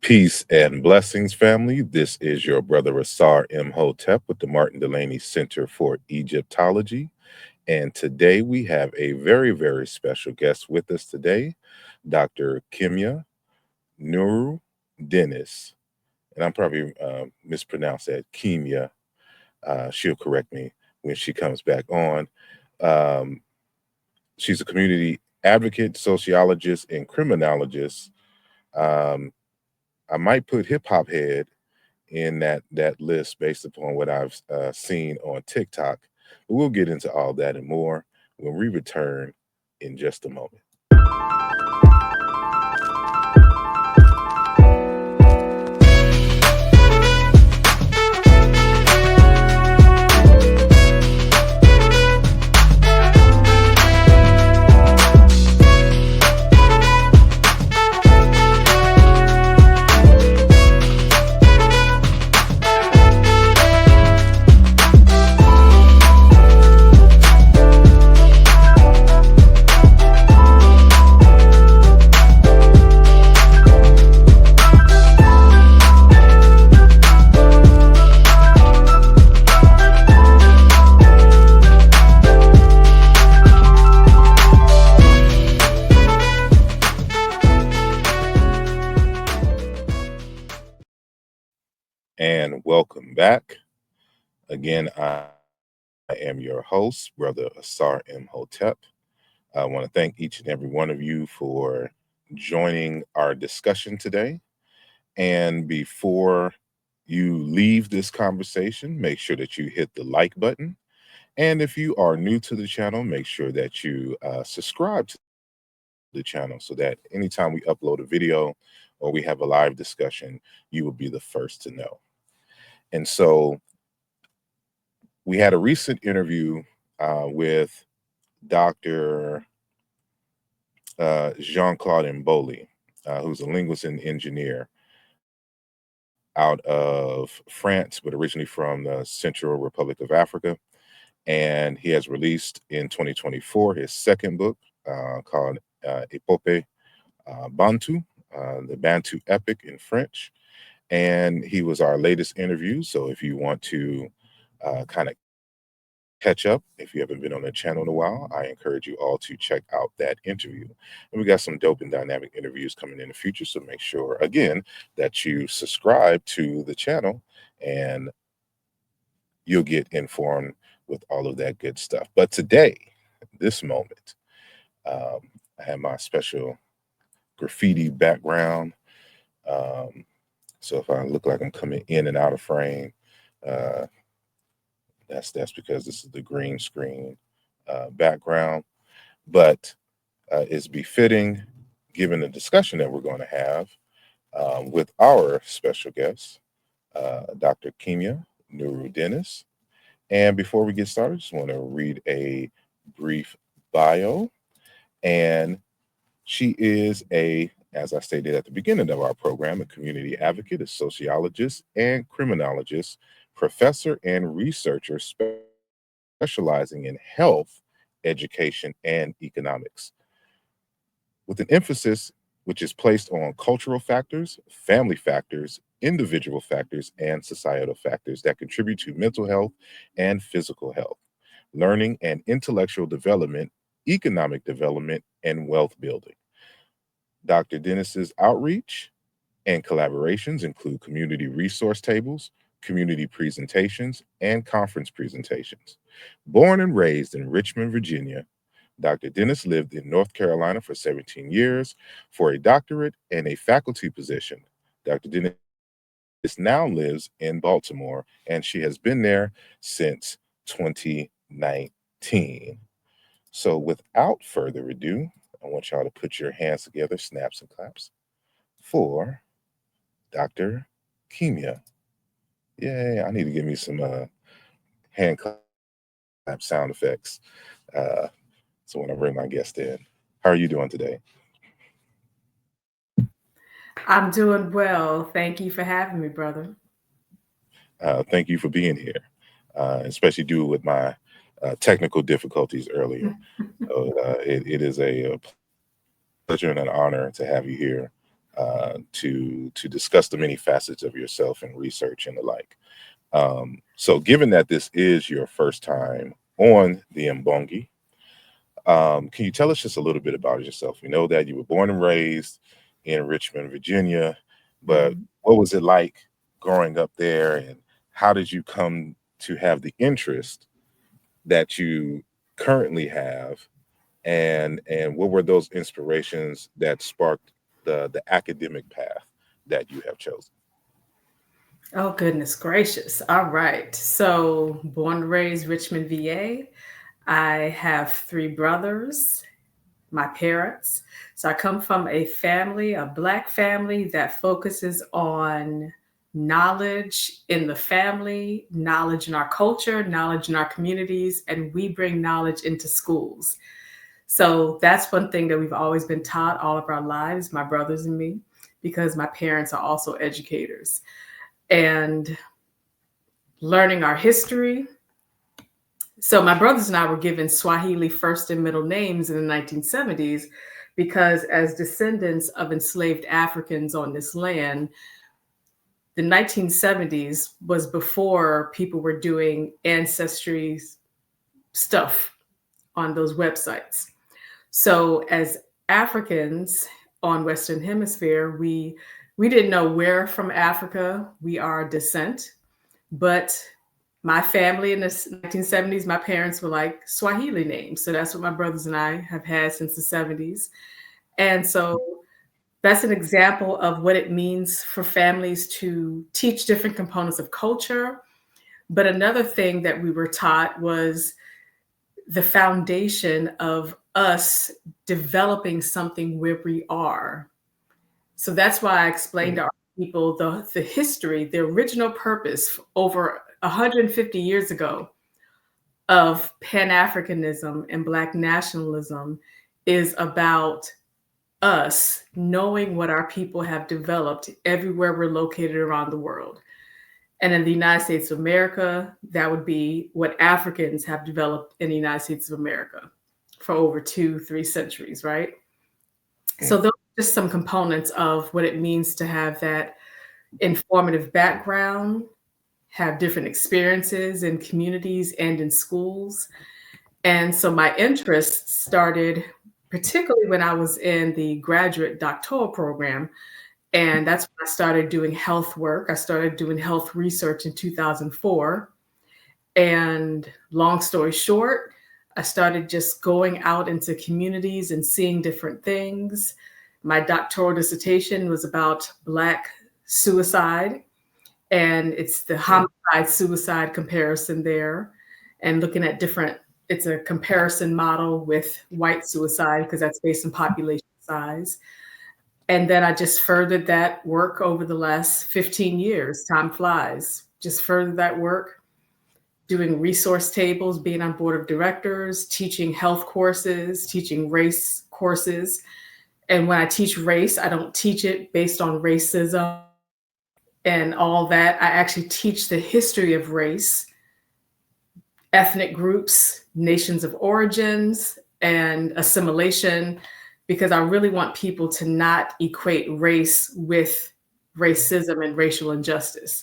Peace and blessings, family. This is your brother asarimhotep with the Martin Delaney Center for Egyptology. And today we have a very, very special guest with us today, Dr. Kimya Nuru Dennis. And I'm probably mispronounced that, Kimya. She'll correct me when she comes back on. Um, she's a community advocate, sociologist, and criminologist. Um, I might put hip hop head in that list based upon what I've seen on TikTok. But we'll get into all that and more when we return in just a moment. And welcome back. Again, I am your host, Brother asarimhotep. I want to thank each and every one of you for joining our discussion today. And before you leave this conversation, make sure that you hit the like button. And if you are new to the channel, make sure that you subscribe to the channel so that anytime we upload a video or we have a live discussion, you will be the first to know. And so we had a recent interview with Dr. Jean-Claude Mboli, who's a linguist and engineer out of France, but originally from the Central Republic of Africa. And he has released in 2024 his second book called Epopee Bantu, the Bantu Epic in French. And he was our latest interview. So if you want to kind of catch up, if you haven't been on the channel in a while, I encourage you all to check out that interview. And we got some dope and dynamic interviews coming in the future. So make sure, again, that you subscribe to the channel and you'll get informed with all of that good stuff. But today, this moment, I have my special graffiti background. So if I look like I'm coming in and out of frame, that's because this is the green screen background. But it's befitting, given the discussion that we're going to have with our special guest, Dr. Kimya Nuru Dennis. And before we get started, I just want to read a brief bio. And she is as I stated at the beginning of our program, a community advocate, a sociologist and criminologist, professor and researcher specializing in health, education, and economics, with an emphasis which is placed on cultural factors, family factors, individual factors, and societal factors that contribute to mental health and physical health, learning and intellectual development, economic development, and wealth building. Dr. Dennis's outreach and collaborations include community resource tables, community presentations, and conference presentations. Born and raised in Richmond, Virginia, Dr. Dennis lived in North Carolina for 17 years for a doctorate and a faculty position. Dr. Dennis now lives in Baltimore, and she has been there since 2019. So without further ado, I want y'all to put your hands together, snaps and claps, for Dr. Kimya. Yay, I need to give me some hand clap sound effects. So when I bring my guest in. How are you doing today? I'm doing well. Thank you for having me, brother. Thank you for being here, especially due with my technical difficulties earlier. So it is a pleasure and an honor to have you here to discuss the many facets of yourself and research and the like. So, given that this is your first time on the Mbongi, can you tell us just a little bit about yourself? We know that you were born and raised in Richmond, Virginia, but Mhm. what was it like growing up there, and how did you come to have the interest that you currently have, and what were those inspirations that sparked the academic path that you have chosen? Oh, goodness gracious. All right. So, born and raised Richmond, VA. I have three brothers, my parents. So, I come from a family, a Black family that focuses on knowledge in the family, knowledge in our culture, knowledge in our communities, and we bring knowledge into schools. So, that's one thing that we've always been taught all of our lives, my brothers and me, because my parents are also educators. And learning our history. So my brothers and I were given Swahili first and middle names in the 1970s because as descendants of enslaved Africans on this land, the 1970s was before people were doing ancestry stuff on those websites. So as Africans on Western Hemisphere, we didn't know where from Africa we are descent. But my family in the 1970s, my parents were like Swahili names. So that's what my brothers and I have had since the 70s. And so that's an example of what it means for families to teach different components of culture. But another thing that we were taught was the foundation of us developing something where we are. So that's why I explained to our people the history, the original purpose over 150 years ago of Pan Africanism and Black nationalism is about us knowing what our people have developed everywhere we're located around the world. And in the United States of America, that would be what Africans have developed in the United States of America for over 2, 3 centuries, right? So Mm, those are just some components of what it means to have that informative background, have different experiences in communities and in schools. And so my interest started particularly when I was in the graduate doctoral program. And that's when I started doing health work. I started doing health research in 2004. And long story short, I started just going out into communities and seeing different things. My doctoral dissertation was about Black suicide, and it's the mm, homicide suicide comparison there, and looking at different, it's a comparison model with white suicide because that's based on population size. And then I just furthered that work over the last 15 years. Time flies. Just furthered that work doing resource tables, being on board of directors, teaching health courses, teaching race courses. And when I teach race, I don't teach it based on racism and all that. I actually teach the history of race, ethnic groups, nations of origins, and assimilation, because I really want people to not equate race with racism and racial injustice.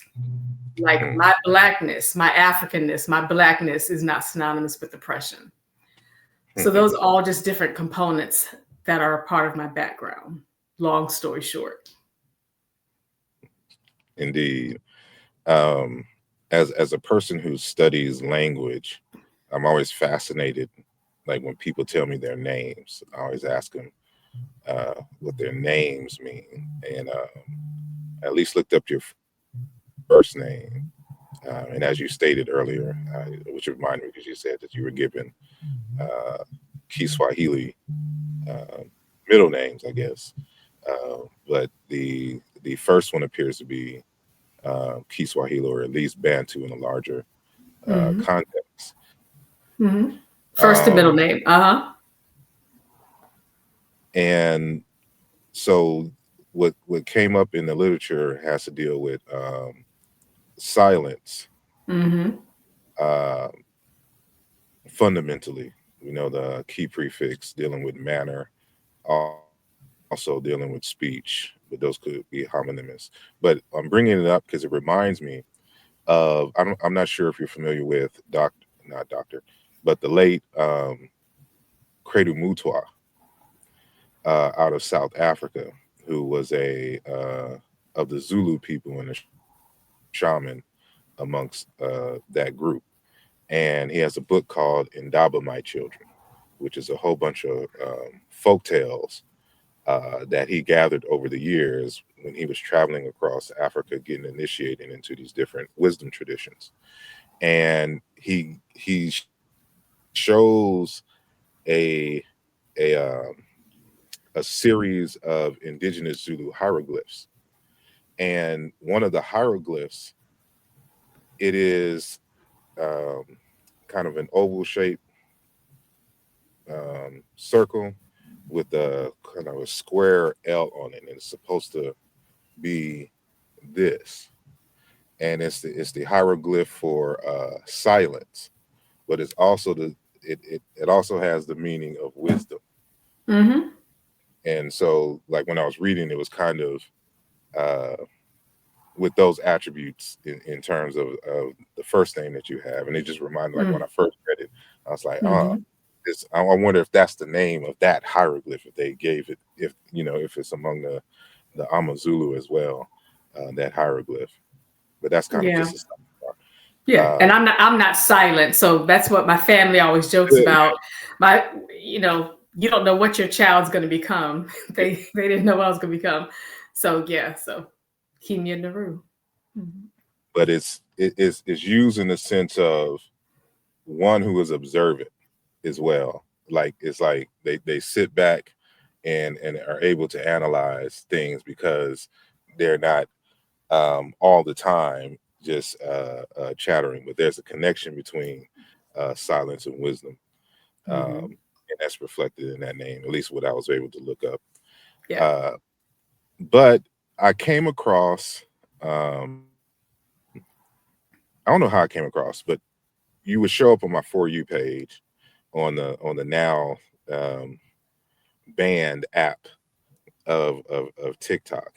Like mm, my Blackness, my Africanness, my Blackness is not synonymous with oppression. So mm. those are all just different components that are a part of my background. Long story short. Indeed. Um, as a person who studies language, I'm always fascinated. Like when people tell me their names, I always ask them what their names mean, and I at least looked up your first name. And as you stated earlier, which reminded me because you said that you were given uh, Kiswahili uh, middle names, I guess. But the first one appears to be Kiswahili, or at least Bantu in a larger Mhm. context. Mhm. First and middle Um, name. Uh-huh. and so what came up in the literature has to deal with silence. Mhm. Uh, Fundamentally, we know the key prefix dealing with manner, also dealing with speech, but those could be homonymous. But I'm bringing it up because it reminds me of I'm not sure if you're familiar with not doctor, but the late Credu Mutwa out of South Africa, who was a of the Zulu people and a shaman amongst that group. And he has a book called Indaba My Children, which is a whole bunch of folk tales that he gathered over the years when he was traveling across Africa, getting initiated into these different wisdom traditions. And he shows a a a series of indigenous Zulu hieroglyphs, and one of the hieroglyphs, it is um, kind of an oval shaped circle with a kind of a square L on it, and it's supposed to be this, and it's the hieroglyph for silence, but it's also it also has the meaning of wisdom. Mm-hmm. And so, like when I was reading, it was kind of uh, with those attributes in terms of the first name that you have, and it just reminded, like when I first read it, I was like, oh, Mm-hmm. I wonder if that's the name of that hieroglyph, if they gave it, if if it's among the Amazulu as well, that hieroglyph. But that's kind of Yeah. just a Yeah, uh, and I'm not silent, so that's what my family always jokes about. My, you don't know what your child's going to become. They didn't know what I was going to become, so yeah, so Kimya Nuru. Mhm. but it's used in the sense of one who is observant as well. Like it's like they sit back and are able to analyze things because they're not all the time just chattering, but there's a connection between silence and wisdom, Mhm. and that's reflected in that name. At least what I was able to look up. Yeah. Uh, but I came across. Um, I don't know how I came across, but you would show up on my For You page on the now um, banned app of TikTok,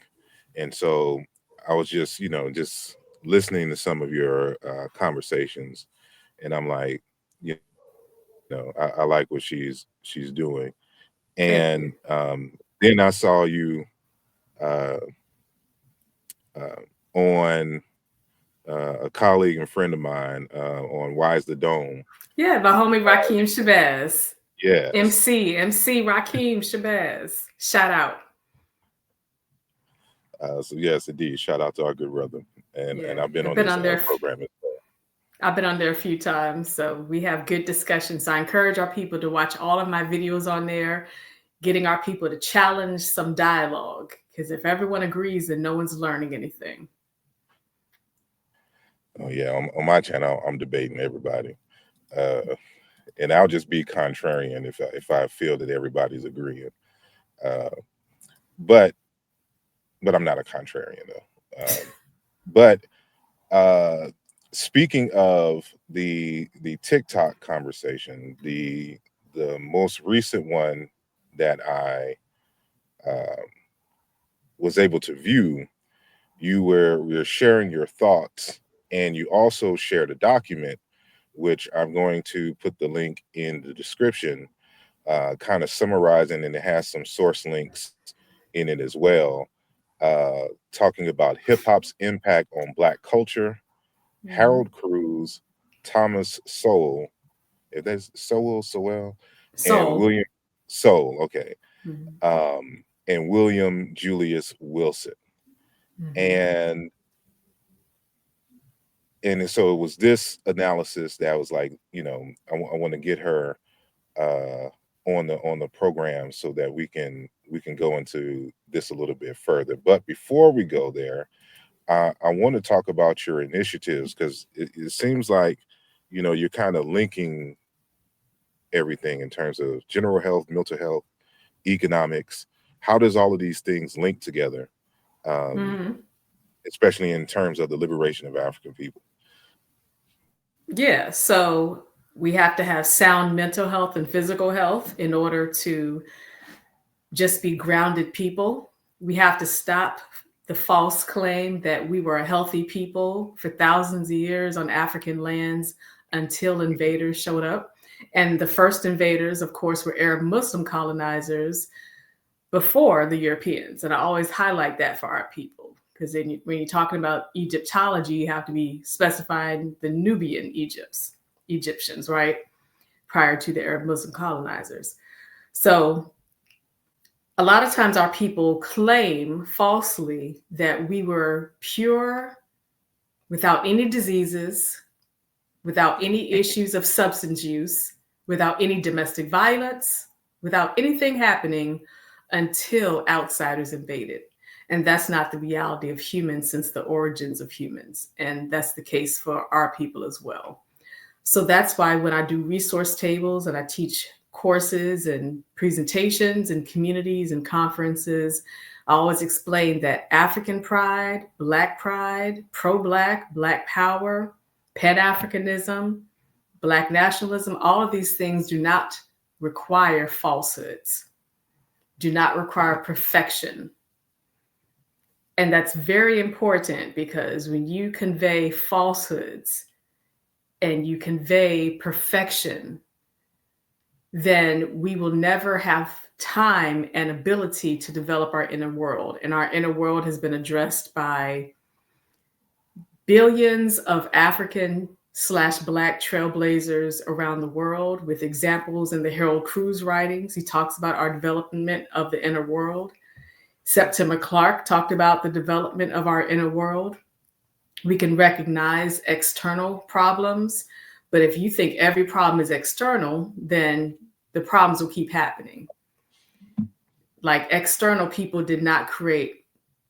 and so I was just just listening to some of your conversations, and I'm like, I like what she's doing, and Thank you. then I saw you uh, on a colleague and friend of mine on Wise the Dome. Yeah, my homie Rakeem Shabazz, Yes. MC Rakeem Shabazz. Shout out. So yes, indeed. Shout out to our good brother, and Yeah, I've been I've on been this on there. program as well. I've been on there a few times, so we have good discussions. I encourage our people to watch all of my videos on there, getting our people to challenge some dialogue. Because if everyone agrees, then no one's learning anything. Oh yeah, on my channel, I'm debating everybody, uh, and I'll just be contrarian if I feel that everybody's agreeing. Uh, but I'm not a contrarian though. But uh, speaking of the TikTok conversation, the most recent one that I uh, was able to view, we were sharing your thoughts, and you also shared a document, which I'm going to put the link in the description, kind of summarizing, and it has some source links in it as well, talking about hip hop's impact on Black culture. Mhm. Harold Cruse, Thomas Sowell, if that's Sowell, and Soul. William Sowell, okay, Mhm. and William Julius Wilson, Mhm. and so it was this analysis that was like, I want to get her uh, on the program so that we can go into this a little bit further. But before we go there, I want to talk about your initiatives because it seems like you're kind of linking everything in terms of general health, mental health, economics. How does all of these things link together, um, Mhm. especially in terms of the liberation of African people? Yeah, so we have to have sound mental health and physical health in order to just be grounded people. We have to stop the false claim that we were a healthy people for thousands of years on African lands until invaders showed up. And the first invaders, of course, were Arab Muslim colonizers before the Europeans. And I always highlight that for our people, because when you're talking about Egyptology, you have to be specifying the Nubian Egyptians, right? Prior to the Arab Muslim colonizers. So a lot of times our people claim falsely that we were pure, without any diseases, without any issues of substance use, without any domestic violence, without anything happening until outsiders invaded. And that's not the reality of humans since the origins of humans. And that's the case for our people as well. So that's why when I do resource tables and I teach courses and presentations and communities and conferences, I always explain that African pride, pro-Black, Black power, Pan-Africanism, Black nationalism, all of these things do not require falsehoods, do not require perfection. And that's very important, because when you convey falsehoods and you convey perfection, then we will never have time and ability to develop our inner world. And our inner world has been addressed by billions of African/Black trailblazers around the world, with examples in the Harold Cruse writings. He talks about our development of the inner world. Septima Clark talked about the development of our inner world. We can recognize external problems, but if you think every problem is external, then the problems will keep happening. Like, external people did not create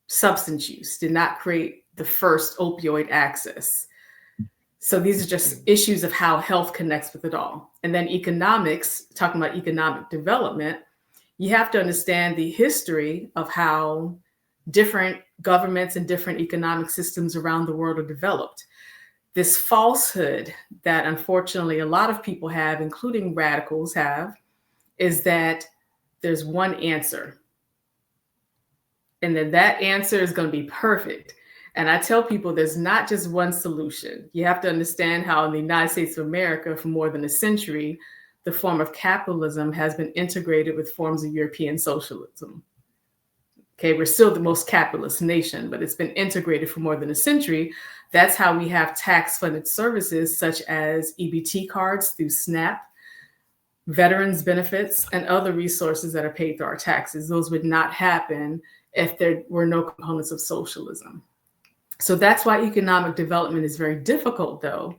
substance use, did not create the first opioid access. So these are just issues of how health connects with it all. And then economics, talking about economic development, you have to understand the history of how different governments and different economic systems around the world are developed. This falsehood that unfortunately a lot of people have, including radicals have, is that there's one answer. And then that answer is going to be perfect. And I tell people there's not just one solution. You have to understand how in the United States of America for more than a century, the form of capitalism has been integrated with forms of European socialism. Okay, we're still the most capitalist nation, but it's been integrated for more than a century. That's how we have tax-funded services such as EBT cards through SNAP, veterans benefits, and other resources that are paid through our taxes. Those would not happen if there were no components of socialism. So that's why economic development is very difficult, though,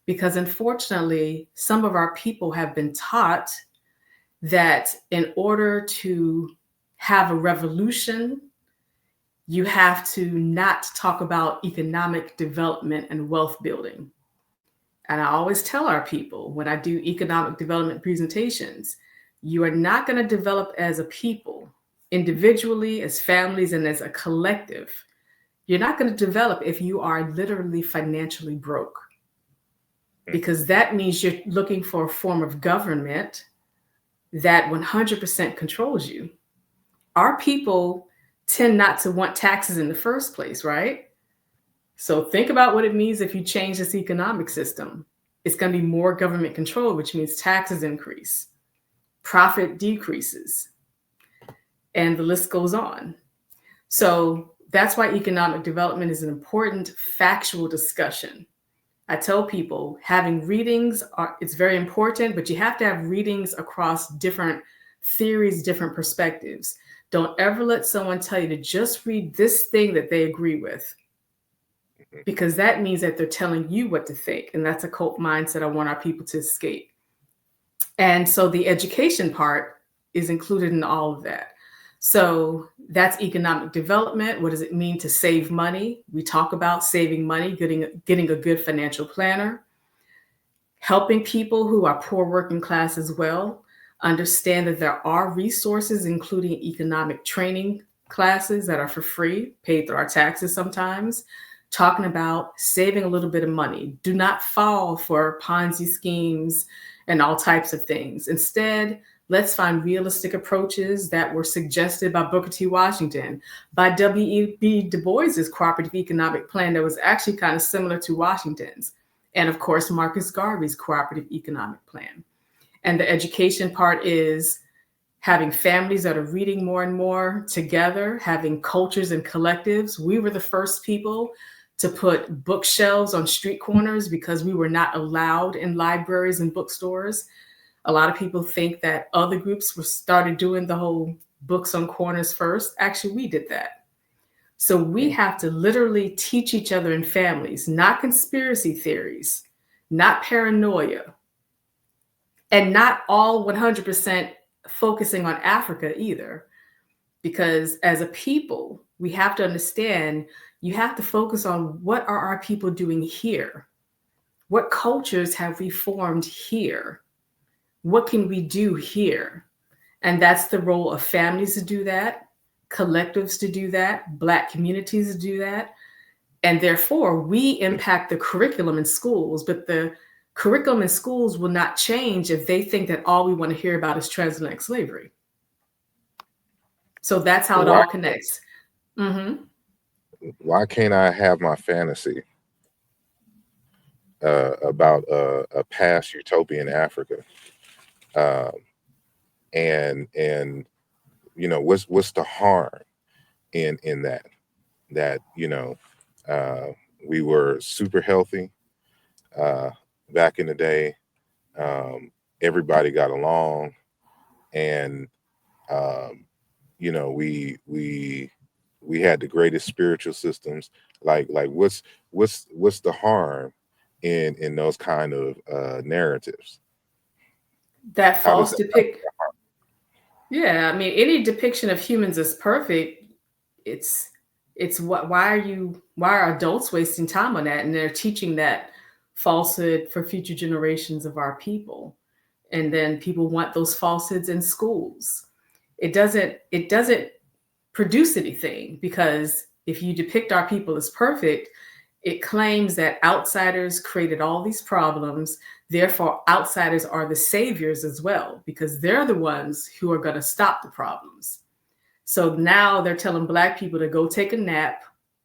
because unfortunately, some of our people have been taught that in order to have a revolution, you have to not talk about economic development and wealth building. And I always tell our people when I do economic development presentations, you are not going to develop as a people, individually, as families, and as a collective. You're not going to develop if you are literally financially broke, because that means you're looking for a form of government that 100% controls you. Our people tend not to want taxes in the first place, right? So think about what it means if you change this economic system. It's going to be more government control, which means taxes increase, profit decreases, and the list goes on. So that's why economic development is an important factual discussion. I tell people having readings, it's very important, but you have to have readings across different theories, different perspectives. Don't ever let someone tell you to just read this thing that they agree with, because that means that they're telling you what to think. And that's a cult mindset I want our people to escape. And so the education part is included in all of that. So that's economic development. What does it mean to save money? We talk about saving money, getting a good financial planner, helping people who are poor working class as well understand that there are resources, including economic training classes that are for free, paid through our taxes sometimes, talking about saving a little bit of money. Do not fall for Ponzi schemes and all types of things. Instead, Let's find realistic approaches that were suggested by Booker T. Washington, by W.E.B. Du Bois's cooperative economic plan that was actually kind of similar to Washington's, and of course, Marcus Garvey's cooperative economic plan. And the education part is having families that are reading more and more together, having cultures and collectives. We were the first people to put bookshelves on street corners because we were not allowed in libraries and bookstores. A lot of people think that other groups were started doing the whole books on corners first. Actually, we did that. So we have to literally teach each other in families, not conspiracy theories, not paranoia, and not all 100% focusing on Africa either. Because as a people, we have to understand you have to focus on what are our people doing here? What cultures have we formed here? What can we do here? And that's the role of families to do that, collectives to do that, Black communities to do that. And therefore, we impact the curriculum in schools, but the curriculum in schools will not change if they think that all we want to hear about is transatlantic slavery. So that's how it Why all connects. Mm-hmm. why can't I have my fantasy about a past utopian Africa? Um, and what's the harm in that uh, we were super healthy uh, back in the day. Everybody got along, and um, we had the greatest spiritual systems. Like what's the harm in those kind of narratives? That How does false that? depict. Yeah, I mean, any depiction of humans as perfect, it's it's what why are adults wasting time on that, and they're teaching that falsehood for future generations of our people, and then people want those falsehoods in schools. It doesn't produce anything, because if you depict our people as perfect, it claims that outsiders created all these problems. Therefore, outsiders are the saviors as well, because they're the ones who are going to stop the problems. So now they're telling Black people to go take a nap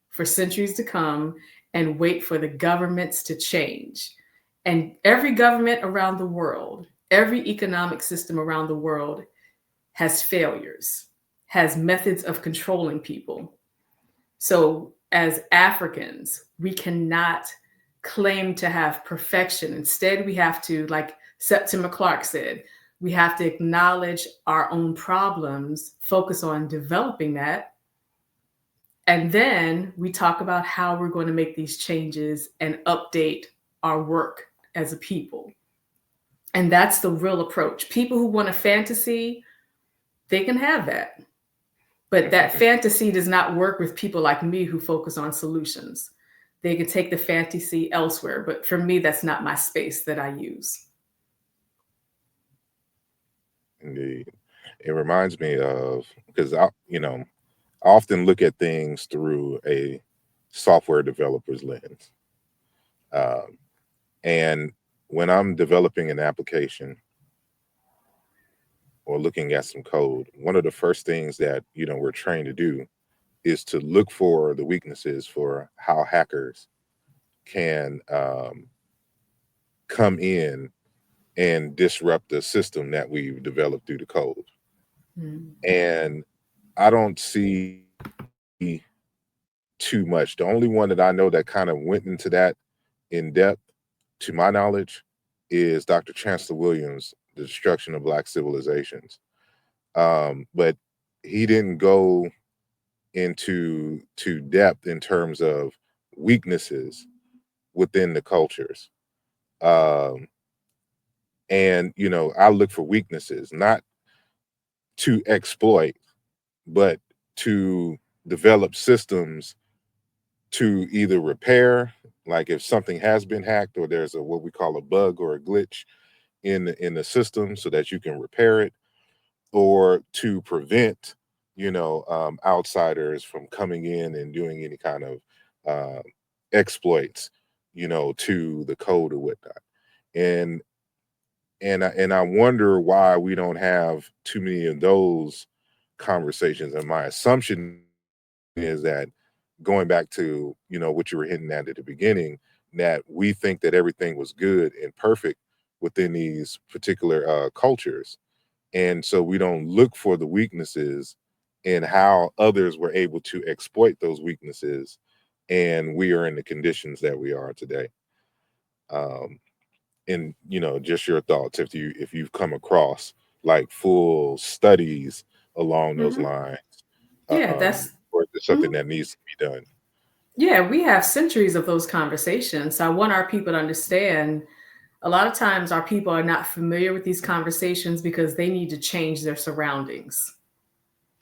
for centuries to come and wait for the governments to change. And every government around the world, every economic system around the world has failures, has methods of controlling people. So, as Africans, we cannot claim to have perfection. Instead, we have to, like Septima Clark said, we have to acknowledge our own problems, focus on developing that, and then we talk about how we're going to make these changes and update our work as a people. And that's the real approach. People who want a fantasy, they can have that. But that fantasy does not work with people like me who focus on solutions. They can take the fantasy elsewhere, but for me, that's not my space that I use. Indeed. It reminds me of, because I often look at things through a software developer's lens. Um, and when I'm developing an application or looking at some code, one of the first things that we're trained to do is to look for the weaknesses for how hackers can come in and disrupt the system that we've developed through the code. Mm. And I don't see too much. The only one that I know that kind of went into that in depth, to my knowledge, is Dr. Chancellor Williams' The Destruction of Black Civilizations. But he didn't go into depth in terms of weaknesses within the cultures. Um, and I look for weaknesses, not to exploit, but to develop systems to either repair, like if something has been hacked or there's a what we call a bug or a glitch in the system, so that you can repair it, or to prevent outsiders from coming in and doing any kind of uh, exploits to the code or whatnot. And And I wonder why we don't have too many of those conversations. And my assumption is that, going back to what you were hinting at the beginning, that we think that everything was good and perfect within these particular cultures, and so we don't look for the weaknesses and how others were able to exploit those weaknesses, and we are in the conditions that we are today. um, and just your thoughts, if you've come across like full studies along those Hmm. lines, Yeah, that's or is it something mhm. that needs to be done? Yeah, we have centuries of those conversations. So I want our people to understand a lot of times our people are not familiar with these conversations because they need to change their surroundings.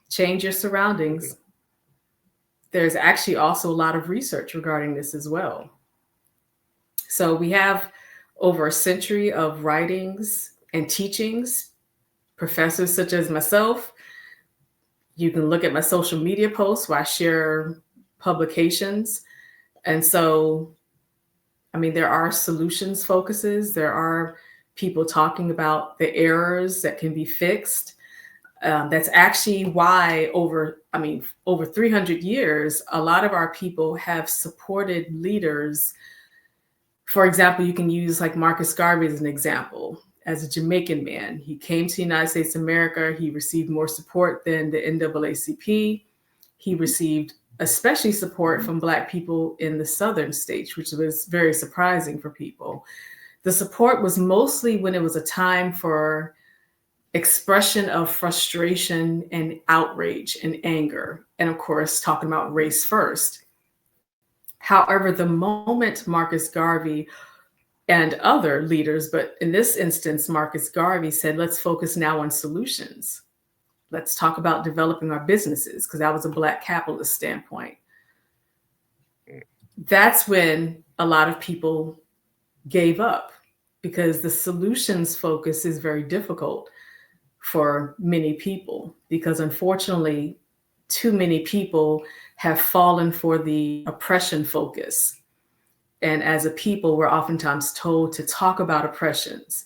Change your Okay. surroundings. There's actually also a lot of research regarding this as well. So we have over a century of writings and teachings, professors such as myself. You can look at my social media posts where I share publications. And so, I mean, there are solutions focuses, there are people talking about the errors that can be fixed. That's actually why over 300 years, a lot of our people have supported leaders. For example, you can use like Marcus Garvey as an example. As a Jamaican man, he came to the United States of America. He received more support than the NAACP. He received especially support from Black people in the southern states, which was very surprising for people. The support was mostly when it was a time for expression of frustration and outrage and anger. And of course, talking about race first. However, the moment Marcus Garvey and other leaders, but in this instance, Marcus Garvey said, let's focus now on solutions. Let's talk about developing our businesses, because that was a Black capitalist standpoint. That's when a lot of people gave up because the solutions focus is very difficult for many people because unfortunately, too many people have fallen for the oppression focus. And as a people, we're oftentimes told to talk about oppressions.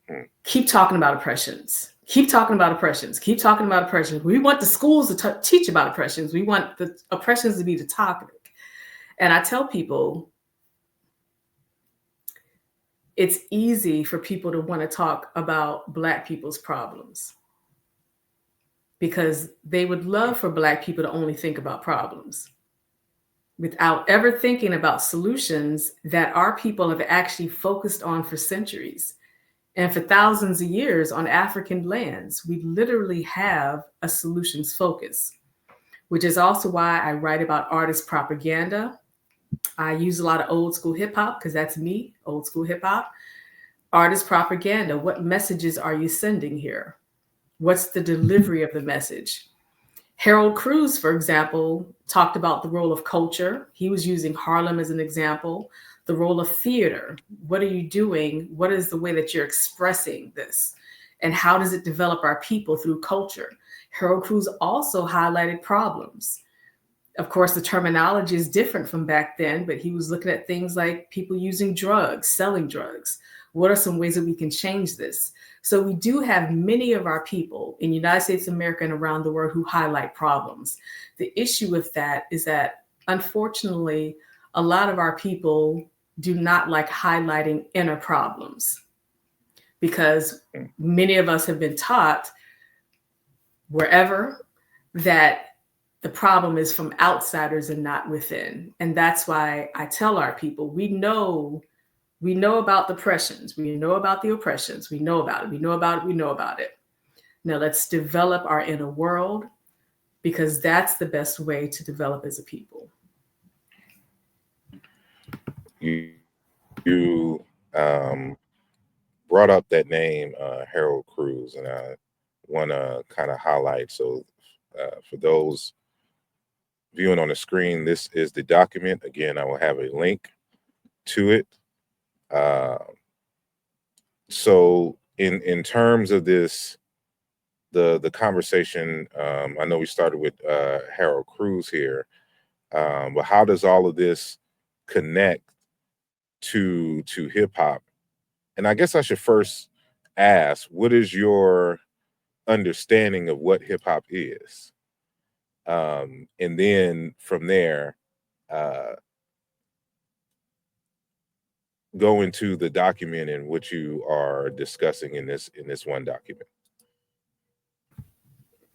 Mm. Keep talking about oppressions. Keep talking about oppressions. Keep talking about oppressions. We want the schools to teach about oppressions. We want the oppressions to be the topic. And I tell people it's easy for people to want to talk about Black people's problems because they would love for Black people to only think about problems without ever thinking about solutions that our people have actually focused on for centuries. And for thousands of years on African lands, we literally have a solutions focus, which is also why I write about artist propaganda. I use a lot of old school hip hop because that's me, old school hip hop. Artist propaganda. What messages are you sending here? What's the delivery of the message? Harold Cruse, for example, talked about the role of culture. He was using Harlem as an example. The role of theater. What are you doing? What is the way that you're expressing this? And how does it develop our people through culture? Harold Cruse also highlighted problems. Of course, the terminology is different from back then, but he was looking at things like people using drugs, selling drugs. What are some ways that we can change this? So we do have many of our people in the United States of America and around the world who highlight problems. The issue with that is that, unfortunately, a lot of our people do not like highlighting inner problems because Mm. many of us have been taught wherever that the problem is from outsiders and not within. And that's why I tell our people, we know about the oppressions, we know about the oppressions, we know about it, we know about it, we know about it. Now let's develop our inner world because that's the best way to develop as a people. You brought up that name, Harold Cruz, and I want to kind of highlight. So, for those viewing on the screen, this is the document. Again, I will have a link to it. Uh, so, in terms of this, the conversation, I know we started with Harold Cruz here, but how does all of this connect to hip hop And I guess I should first ask, what is your understanding of what hip hop is? And then from there, uh, go into the document in which you are discussing in this one document.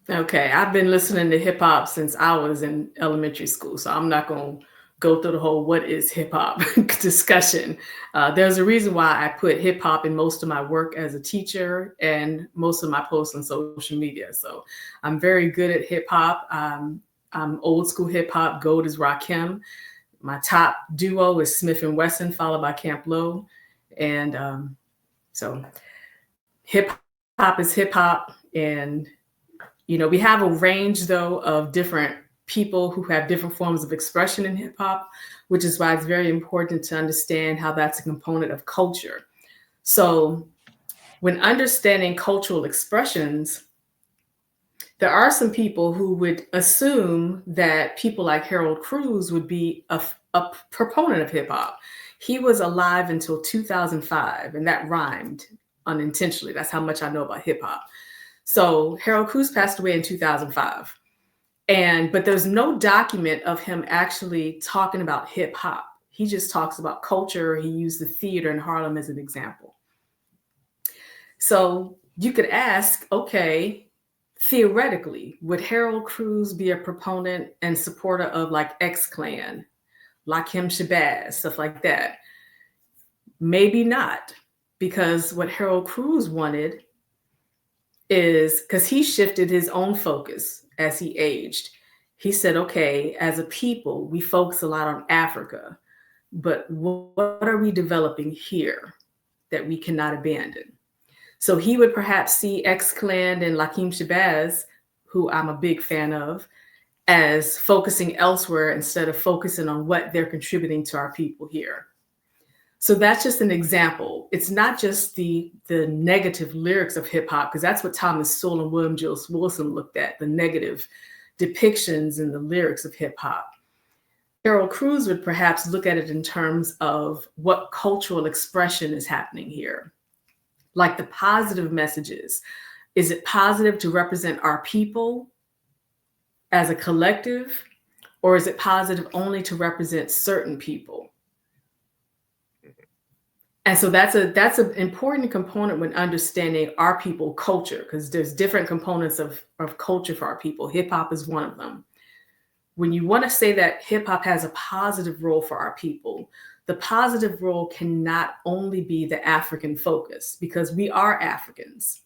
Okay, I've been listening to hip hop since I was in elementary school, so I'm not going to go through the whole what is hip hop discussion. There's a reason why I put hip hop in most of my work as a teacher and most of my posts on social media. So I'm very good at hip hop. I'm old school hip hop. Gold is Rakim. My top duo is Smith and Wesson, followed by Camp Low, and so hip hop is hip hop, and we have a range though of different people who have different forms of expression in hip hop, which is why it's very important to understand how that's a component of culture. So when understanding cultural expressions, there are some people who would assume that people like Harold Cruse would be a proponent of hip hop. He was alive until 2005, and that rhymed unintentionally. That's how much I know about hip hop. So Harold Cruse passed away in 2005. But there's no document of him actually talking about hip hop. He just talks about culture. He used the theater in Harlem as an example. So you could ask, okay, theoretically, would Harold Cruse be a proponent and supporter of like X-Clan, Lakim Shabazz, stuff like that? Maybe not, because what Harold Cruse wanted is, because he shifted his own focus as he aged. He said, okay, as a people, we focus a lot on Africa, but what are we developing here that we cannot abandon? So he would perhaps see X-Clan and Lakim Shabazz, who I'm a big fan of, as focusing elsewhere instead of focusing on what they're contributing to our people here. So that's just an example. It's not just the negative lyrics of hip hop, because that's what Thomas Sowell and William Julius Wilson looked at, the negative depictions in the lyrics of hip hop. Harold Cruse would perhaps look at it in terms of what cultural expression is happening here, like the positive messages. Is it positive to represent our people as a collective, or is it positive only to represent certain people? And so that's an important component when understanding our people culture, because there's different components of culture for our people. Hip hop is one of them. When you want to say that hip hop has a positive role for our people, the positive role cannot only be the African focus, because we are Africans.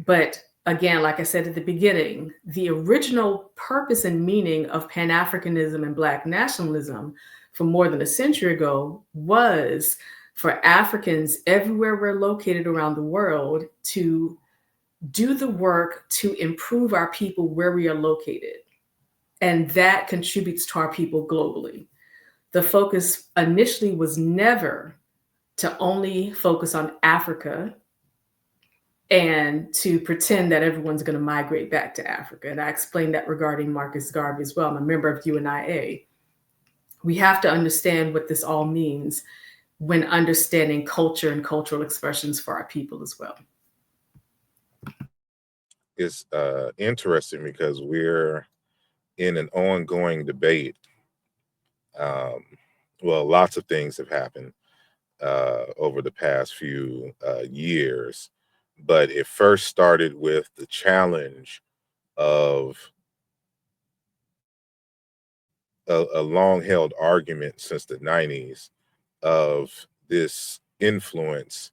But again, like I said at the beginning, the original purpose and meaning of Pan-Africanism and Black nationalism from more than a century ago was for Africans everywhere we're located around the world to do the work to improve our people where we are located. And that contributes to our people globally. The focus initially was never to only focus on Africa and to pretend that everyone's going to migrate back to Africa. And I explained that regarding Marcus Garvey as well. I'm a member of UNIA. We have to understand what this all means when understanding culture and cultural expressions for our people as well. It's interesting because we're in an ongoing debate. Well, lots of things have happened over the past few years, but it first started with the challenge of a long-held argument since the 90s of this influence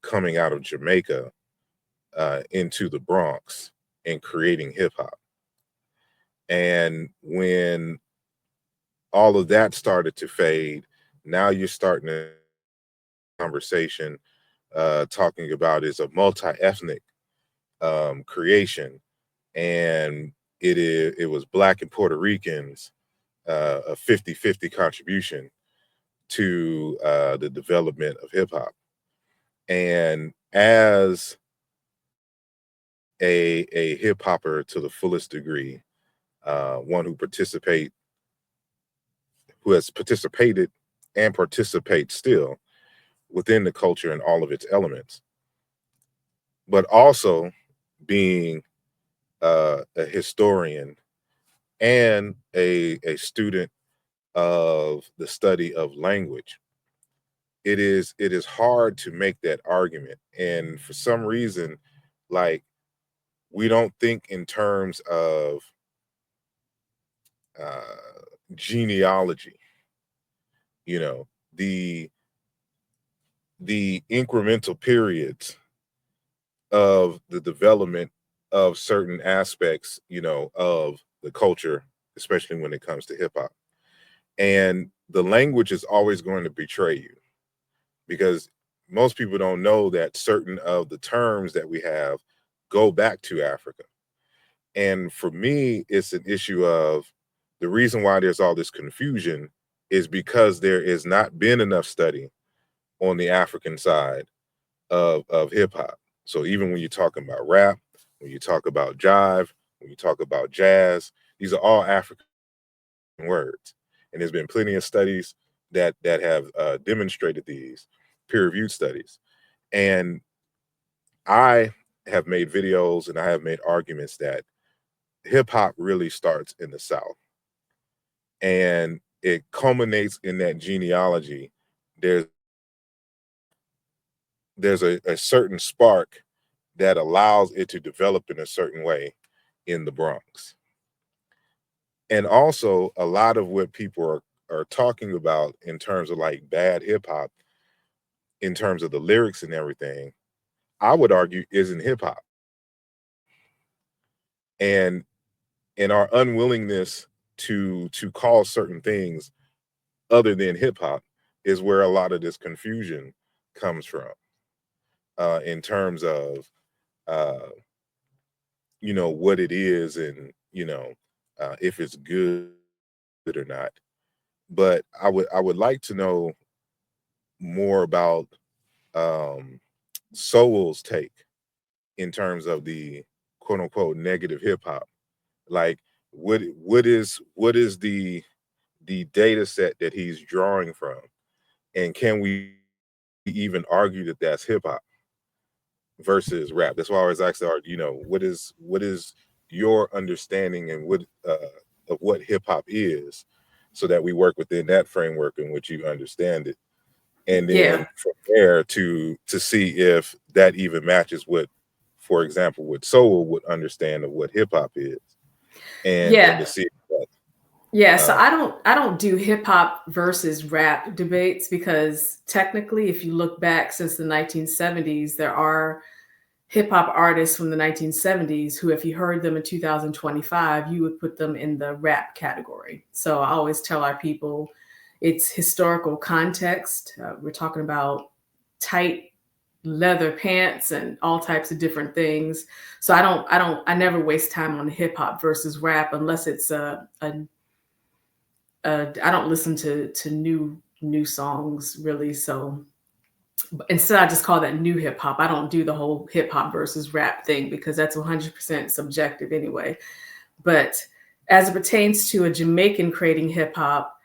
coming out of Jamaica into the Bronx and creating hip-hop. And when all of that started to fade, now you're starting a conversation talking about is a multi-ethnic creation, and it was Black and Puerto Ricans, a 50-50 contribution to the development of hip hop. And as a hip hopper to the fullest degree, one who has participated and participates still, within the culture and all of its elements, but also being a historian and a student of the study of language. It is hard to make that argument, and for some reason, like, we don't think in terms of genealogy, you know, the incremental periods of the development of certain aspects, of the culture, especially when it comes to hip hop. And the language is always going to betray you, because most people don't know that certain of the terms that we have go back to Africa. And for me, it's an issue of the reason why there's all this confusion is because there has not been enough study on the African side of hip hop. So even when you're talking about rap, when you talk about jive, when you talk about jazz, these are all African words. And there's been plenty of studies that have demonstrated these, peer-reviewed studies. And I have made videos and I have made arguments that hip hop really starts in the South, and it culminates in that genealogy. There's a certain spark that allows it to develop in a certain way in the Bronx. And also a lot of what people are talking about in terms of like bad hip hop, in terms of the lyrics and everything, I would argue isn't hip hop. And in our unwillingness to call certain things other than hip hop is where a lot of this confusion comes from, in terms of uh, what it is, and if it's good or not. But I would like to know more about um, Sowell's take in terms of the quote unquote negative hip hop. Like, what is the data set that he's drawing from, and can we even argue that that's hip hop versus rap? That's why I always ask the art, what is your understanding and what of what hip hop is, so that we work within that framework in which you understand it, and Yeah. then from there to see if that even matches what, for example, what Soul would understand of what hip hop is, and to Yeah. see if that, Yeah, so uh, I don't do hip hop versus rap debates, because technically if you look back since the 1970s, there are hip hop artists from the 1970s who, if you heard them in 2025, you would put them in the rap category. So I always tell our people it's historical context. We're talking about tight leather pants and all types of different things. So I never waste time on hip hop versus rap unless it's I don't listen to new songs really. So instead, I just call that new hip hop. I don't do the whole hip hop versus rap thing, because that's 100% subjective anyway. But as it pertains to a Jamaican creating hip hop,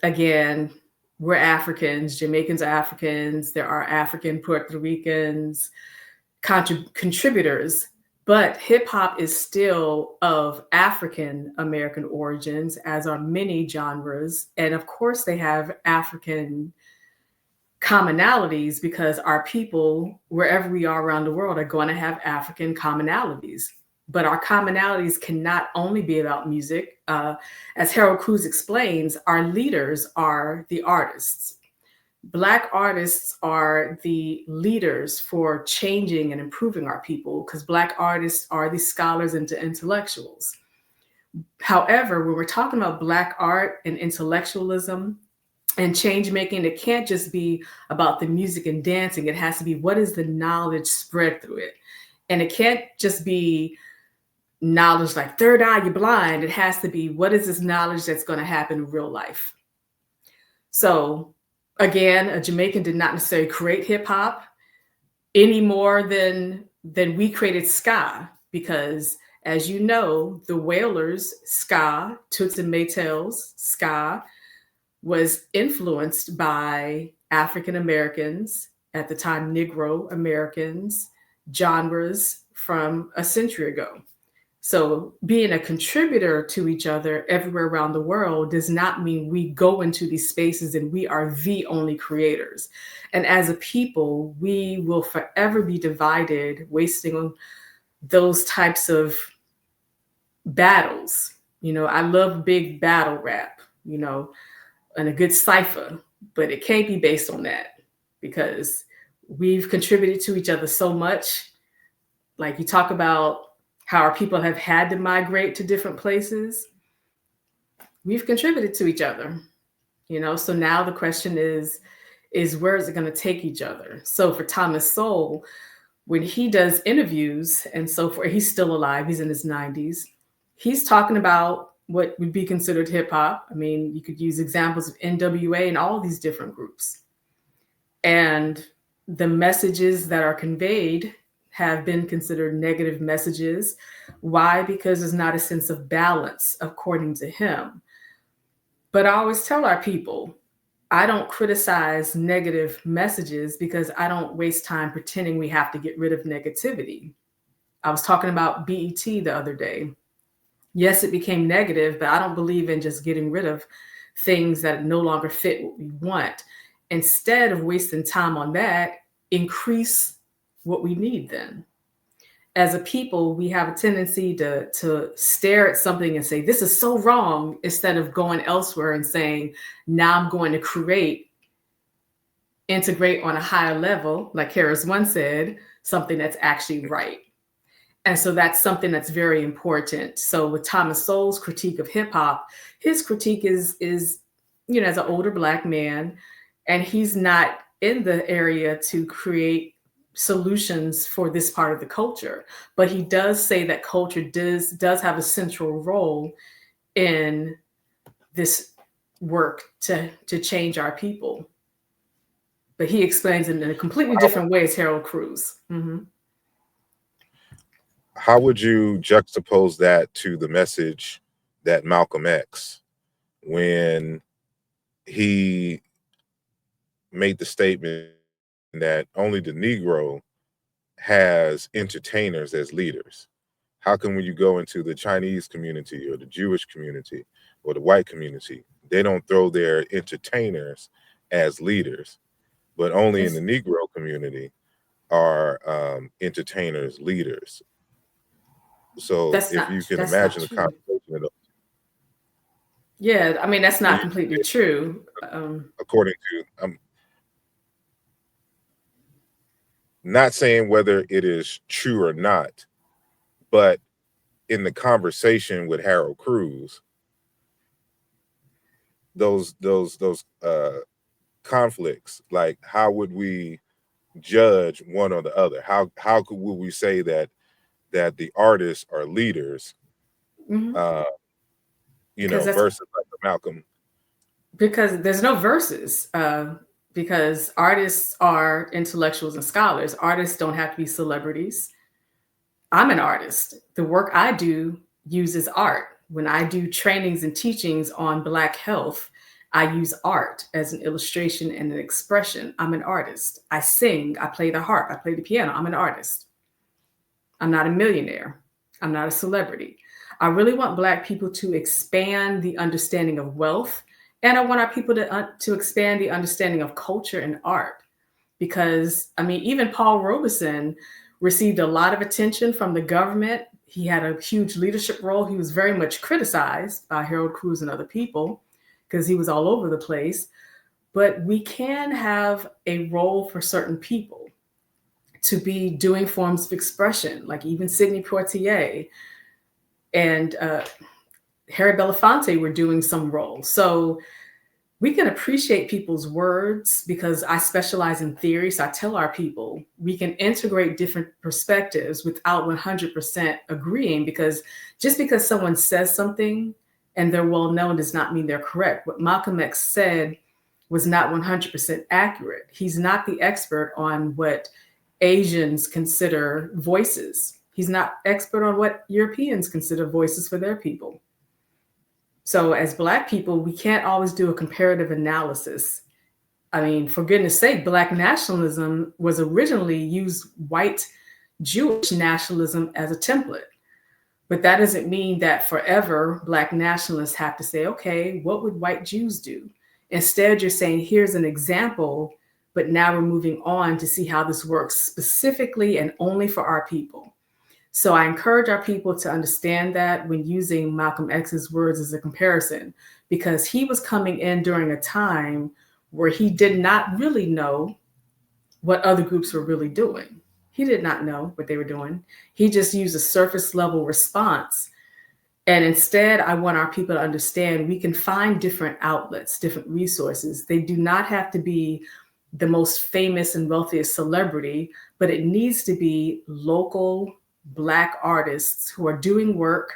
again, we're Africans. Jamaicans are Africans. There are African Puerto Ricans contributors, but hip hop is still of African American origins, as are many genres. And of course, they have African commonalities, because our people, wherever we are around the world, are going to have African commonalities. But our commonalities cannot only be about music. As Harold Cruse explains, our leaders are the artists. Black artists are the leaders for changing and improving our people, because Black artists are the scholars and the intellectuals. However, when we're talking about Black art and intellectualism and change making, it can't just be about the music and dancing. It has to be, what is the knowledge spread through it? And it can't just be knowledge like third eye, you're blind. It has to be, what is this knowledge that's going to happen in real life? So again, a Jamaican did not necessarily create hip hop any more than we created ska, because as you know, the Wailers' ska, Toots and Maytals' ska, was influenced by African Americans, at the time Negro Americans, genres from a century ago. So being a contributor to each other everywhere around the world does not mean we go into these spaces and we are the only creators. And as a people, we will forever be divided, wasting those types of battles. I love big battle rap, and a good cipher, but it can't be based on that because we've contributed to each other so much. Like you talk about how our people have had to migrate to different places. We've contributed to each other, So now the question is where is it going to take each other? So for Thomas Sowell, when he does interviews and so forth, he's still alive, he's in his 90s. He's talking about what would be considered hip hop. I mean, you could use examples of NWA and all these different groups. And the messages that are conveyed have been considered negative messages. Why? Because there's not a sense of balance, according to him. But I always tell our people, I don't criticize negative messages because I don't waste time pretending we have to get rid of negativity. I was talking about BET the other day. Yes, it became negative, but I don't believe in just getting rid of things that no longer fit what we want. Instead of wasting time on that, increase what we need then. As a people, we have a tendency to stare at something and say, this is so wrong, instead of going elsewhere and saying, now I'm going to integrate on a higher level, like Harris once said, something that's actually right. And so that's something that's very important. So with Thomas Sowell's critique of hip hop, his critique is, as an older Black man, and he's not in the area to create solutions for this part of the culture. But he does say that culture does have a central role in this work to change our people. But he explains it in a completely different way as Harold Cruse. Mm-hmm. How would you juxtapose that to the message that Malcolm X, when he made the statement that only the Negro has entertainers as leaders? How come when you go into the Chinese community or the Jewish community or the white community, they don't throw their entertainers as leaders, but only in the Negro community are entertainers leaders? So if you can imagine the conversation of those. Yeah, I mean, that's not completely true. According to, I'm not saying whether it is true or not, but in the conversation with Harold Cruse, those conflicts, like how would we judge one or the other? How would we say that the artists are leaders, Mm-hmm. Versus like Malcolm? Because there's no verses. Because artists are intellectuals and scholars. Artists don't have to be celebrities. I'm an artist. The work I do uses art. When I do trainings and teachings on Black health, I use art as an illustration and an expression. I'm an artist. I sing, I play the harp, I play the piano. I'm an artist. I'm not a millionaire. I'm not a celebrity. I really want Black people to expand the understanding of wealth. And I want our people to expand the understanding of culture and art. Because, I mean, even Paul Robeson received a lot of attention from the government. He had a huge leadership role. He was very much criticized by Harold Cruse and other people because he was all over the place. But we can have a role for certain people to be doing forms of expression, like even Sidney Poitier and Harry Belafonte were doing some role. So we can appreciate people's words because I specialize in theory. So I tell our people we can integrate different perspectives without 100% agreeing, because just because someone says something and they're well known does not mean they're correct. What Malcolm X said was not 100% accurate. He's not the expert on what Asians consider voices. He's not expert on what Europeans consider voices for their people. So as Black people, we can't always do a comparative analysis. I mean, for goodness sake, Black nationalism was originally used white Jewish nationalism as a template. But that doesn't mean that forever Black nationalists have to say, okay, what would white Jews do? Instead, you're saying, here's an example, but now we're moving on to see how this works specifically and only for our people. So I encourage our people to understand that when using Malcolm X's words as a comparison, because he was coming in during a time where he did not really know what other groups were really doing. He did not know what they were doing. He just used a surface level response. And instead, I want our people to understand we can find different outlets, different resources. They do not have to be the most famous and wealthiest celebrity, but it needs to be local Black artists who are doing work,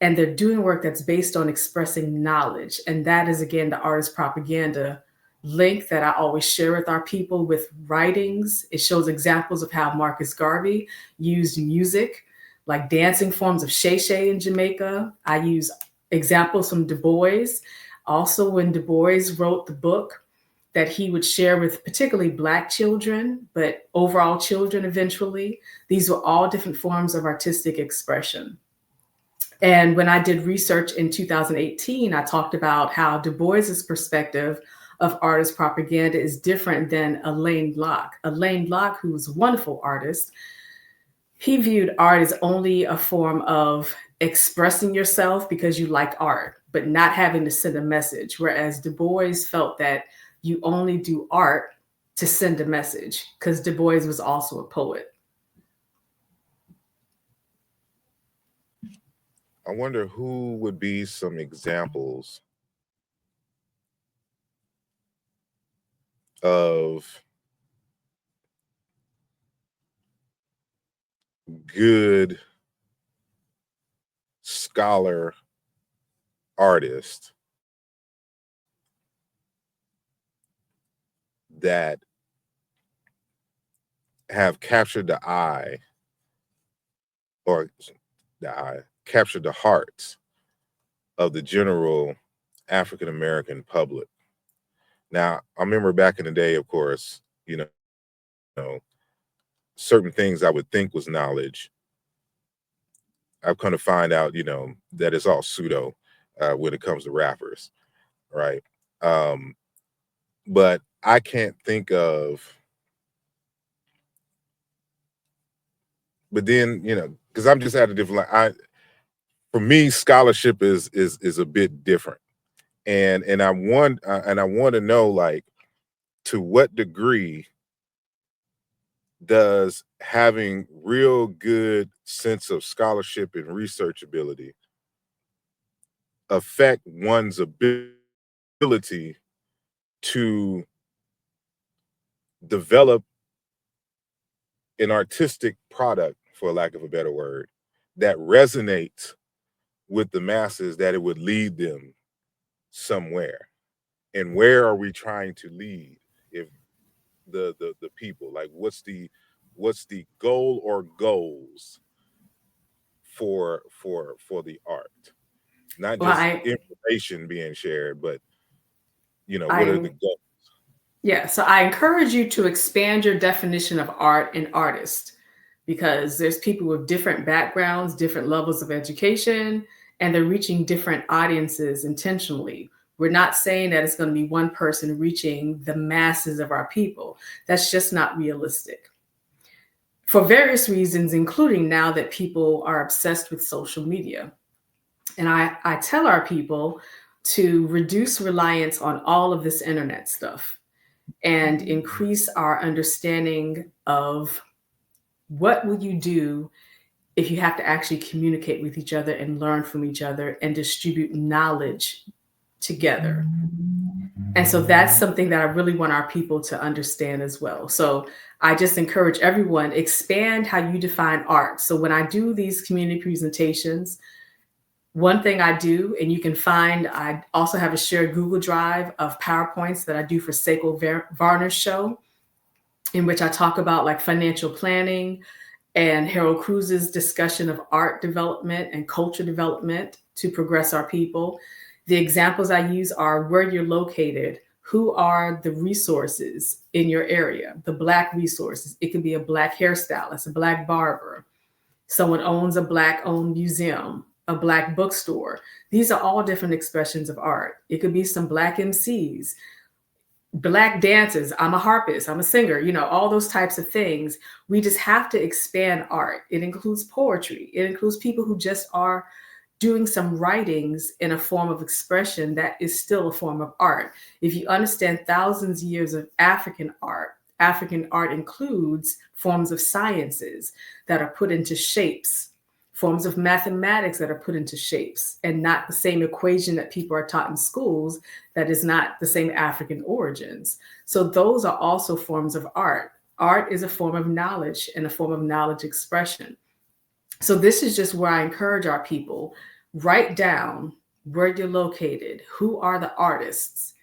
and they're doing work that's based on expressing knowledge. And that is, again, the artist propaganda link that I always share with our people with writings. It shows examples of how Marcus Garvey used music, like dancing forms of Shay Shay in Jamaica. I use examples from Du Bois. Also, when Du Bois wrote the book that he would share with particularly Black children, but overall children eventually, these were all different forms of artistic expression. And when I did research in 2018, I talked about how Du Bois's perspective of artist propaganda is different than Alain Locke. Alain Locke, who was a wonderful artist, he viewed art as only a form of expressing yourself because you like art, but not having to send a message. Whereas Du Bois felt that you only do art to send a message, because Du Bois was also a poet. I wonder who would be some examples of good scholar artists that have captured the eye, or captured the hearts of the general African American public. Now, I remember back in the day, of course, certain things I would think was knowledge, I've come to find out, that it's all pseudo when it comes to rappers, right? But I can't think of, but then, because I'm just at a different, for me, scholarship is a bit different. And I want to know, like, to what degree does having real good sense of scholarship and research ability affect one's ability to develop an artistic product, for lack of a better word, that resonates with the masses, that it would lead them somewhere? And where are we trying to lead? If the people, like, what's the goal or goals for the art? Not Well, just information being shared, but what are the goals? Yeah, so I encourage you to expand your definition of art and artist, because there's people with different backgrounds, different levels of education, and they're reaching different audiences intentionally. We're not saying that it's going to be one person reaching the masses of our people. That's just not realistic. For various reasons, including now that people are obsessed with social media. And I tell our people to reduce reliance on all of this internet stuff and increase our understanding of what will you do if you have to actually communicate with each other and learn from each other and distribute knowledge together. And so that's something that I really want our people to understand as well. So I just encourage everyone, expand how you define art. So when I do these community presentations, one thing I do, and you can find, I also have a shared Google Drive of PowerPoints that I do for Seiko Varner's show, in which I talk about like financial planning and Harold Cruse's discussion of art development and culture development to progress our people. The examples I use are where you're located, Who are the resources in your area? The Black resources. It could be a Black hairstylist, a Black barber, someone owns a Black owned museum, a Black bookstore. These are all different expressions of art. It could be some Black MCs, Black dancers. I'm a harpist, I'm a singer, all those types of things. We just have to expand art. It includes poetry, it includes people who just are doing some writings in a form of expression that is still a form of art. If you understand thousands of years of African art includes forms of sciences that are put into shapes, forms of mathematics that are put into shapes, and not the same equation that people are taught in schools that is not the same African origins. So those are also forms of art. Art is a form of knowledge and a form of knowledge expression. So this is just where I encourage our people, write down where you're located, who are the artists.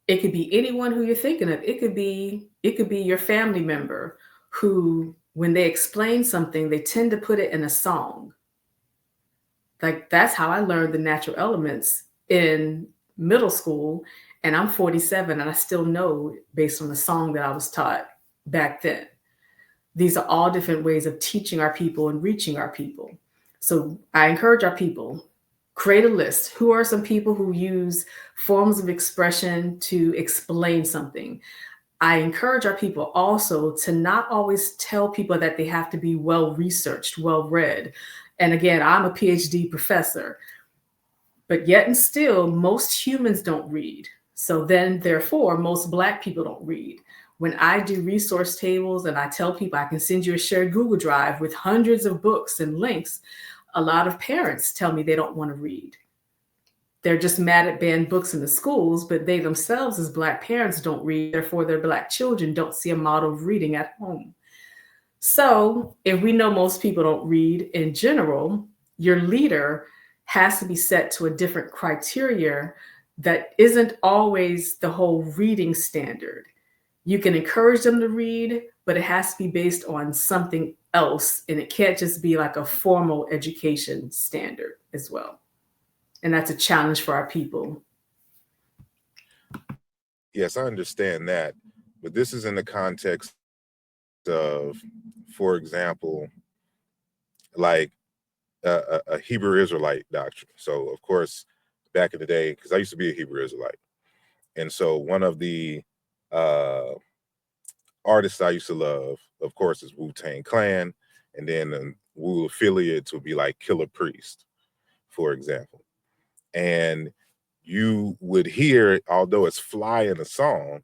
It could be anyone who you're thinking of. It could be your family member who, when they explain something, they tend to put it in a song. Like, that's how I learned the natural elements in middle school. And I'm 47 and I still know based on the song that I was taught back then. These are all different ways of teaching our people and reaching our people. So I encourage our people, create a list. Who are some people who use forms of expression to explain something? I encourage our people also to not always tell people that they have to be well researched, well read. And again, I'm a PhD professor, but yet and still, most humans don't read. So then, therefore, most Black people don't read. When I do resource tables and I tell people I can send you a shared Google Drive with hundreds of books and links, a lot of parents tell me they don't want to read. They're just mad at banned books in the schools, but they themselves as Black parents don't read. Therefore, their Black children don't see a model of reading at home. So if we know most people don't read in general, your leader has to be set to a different criteria that isn't always the whole reading standard. You can encourage them to read, but it has to be based on something else. And it can't just be like a formal education standard as well. And that's a challenge for our people. Yes, I understand that. But this is in the context of, for example, like a Hebrew Israelite doctrine. So, of course, back in the day, because I used to be a Hebrew Israelite. And so one of the artists I used to love, of course, is Wu-Tang Clan. And then the Wu affiliates would be like Killer Priest, for example. And you would hear, although it's fly in the song,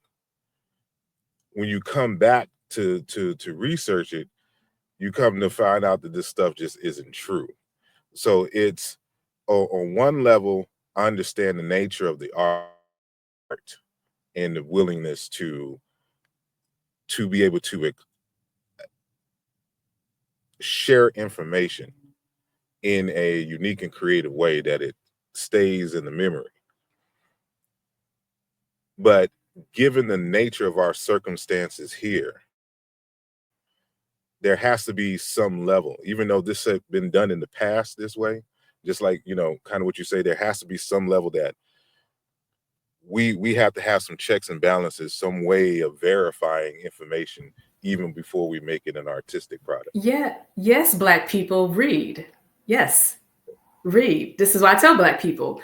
when you come back to research it, you come to find out that this stuff just isn't true. So it's on one level, I understand the nature of the art and the willingness to be able to share information in a unique and creative way that it stays in the memory. But given the nature of our circumstances here, there has to be some level, even though this has been done in the past this way, just like, kind of what you say, there has to be some level that we have to have some checks and balances, some way of verifying information even before we make it an artistic product. Yeah. Yes, Black people, read. Yes, read. This is why I tell Black people,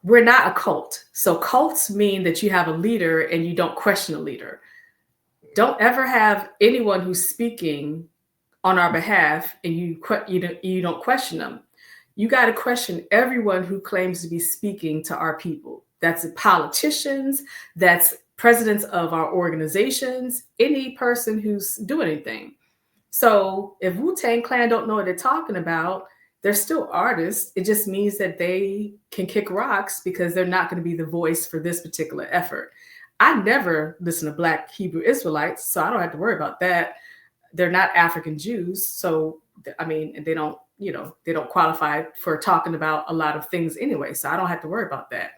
we're not a cult. So cults mean that you have a leader and you don't question a leader. Don't ever have anyone who's speaking on our behalf and you don't question them. You got to question everyone who claims to be speaking to our people. That's politicians, that's presidents of our organizations, any person who's doing anything. So if Wu-Tang Clan don't know what they're talking about, they're still artists. It just means that they can kick rocks because they're not going to be the voice for this particular effort. I never listen to Black Hebrew Israelites, so I don't have to worry about that. They're not African Jews, so I mean, they don't, they don't qualify for talking about a lot of things anyway, so I don't have to worry about that.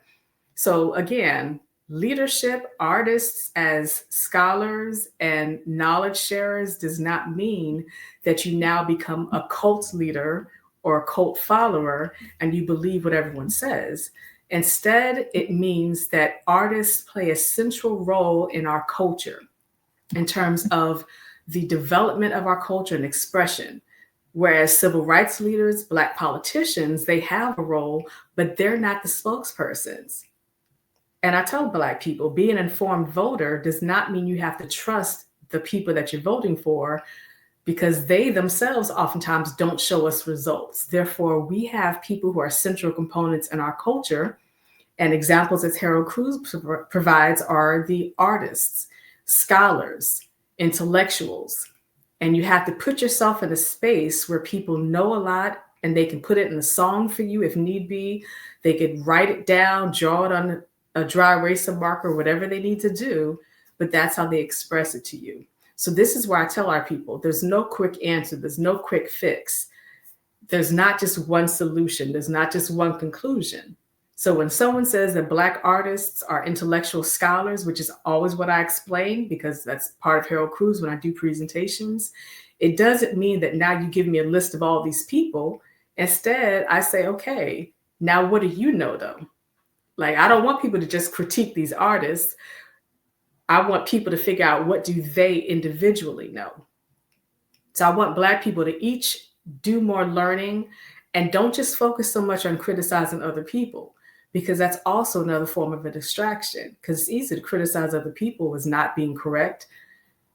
So again, leadership, artists as scholars and knowledge sharers does not mean that you now become a cult leader or a cult follower and you believe what everyone says. Instead, it means that artists play a central role in our culture in terms of the development of our culture and expression. Whereas civil rights leaders, Black politicians, they have a role, but they're not the spokespersons. And I tell Black people, be an informed voter does not mean you have to trust the people that you're voting for, because they themselves oftentimes don't show us results. Therefore, we have people who are central components in our culture. And examples that Harold Cruse provides are the artists, scholars, intellectuals. And you have to put yourself in a space where people know a lot and they can put it in a song for you if need be. They could write it down, draw it on a dry eraser marker, whatever they need to do, but that's how they express it to you. So this is where I tell our people, there's no quick answer, there's no quick fix. There's not just one solution, there's not just one conclusion. So when someone says that Black artists are intellectual scholars, which is always what I explain because that's part of Harold Cruse when I do presentations, it doesn't mean that now you give me a list of all these people. Instead, I say, okay, now what do you know though? Like, I don't want people to just critique these artists. I want people to figure out what do they individually know. So I want Black people to each do more learning and don't just focus so much on criticizing other people, because that's also another form of a distraction, because it's easy to criticize other people as not being correct.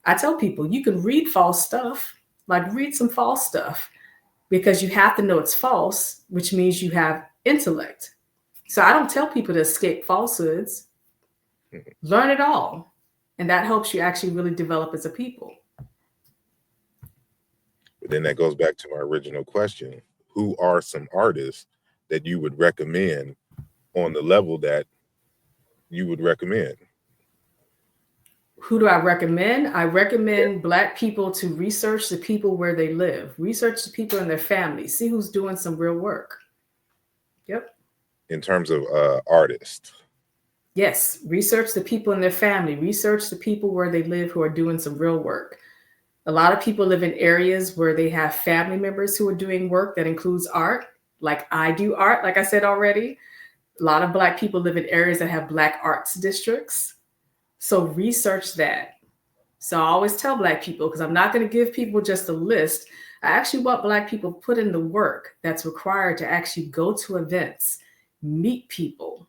I tell people you can read false stuff, like read some false stuff, because you have to know it's false, which means you have intellect. So I don't tell people to escape falsehoods. Learn it all. And that helps you actually really develop as a people. But then that goes back to my original question. Who are some artists that you would recommend on the level that you would recommend? Who do I recommend? I recommend Black people to research the people where they live, research the people in their families, see who's doing some real work. Yep. In terms of artists. Yes, research the people in their family, research the people where they live who are doing some real work. A lot of people live in areas where they have family members who are doing work that includes art, like I do art, like I said already. A lot of Black people live in areas that have Black arts districts. So research that. So I always tell Black people, because I'm not going to give people just a list. I actually want Black people to put in the work that's required to actually go to events, meet people,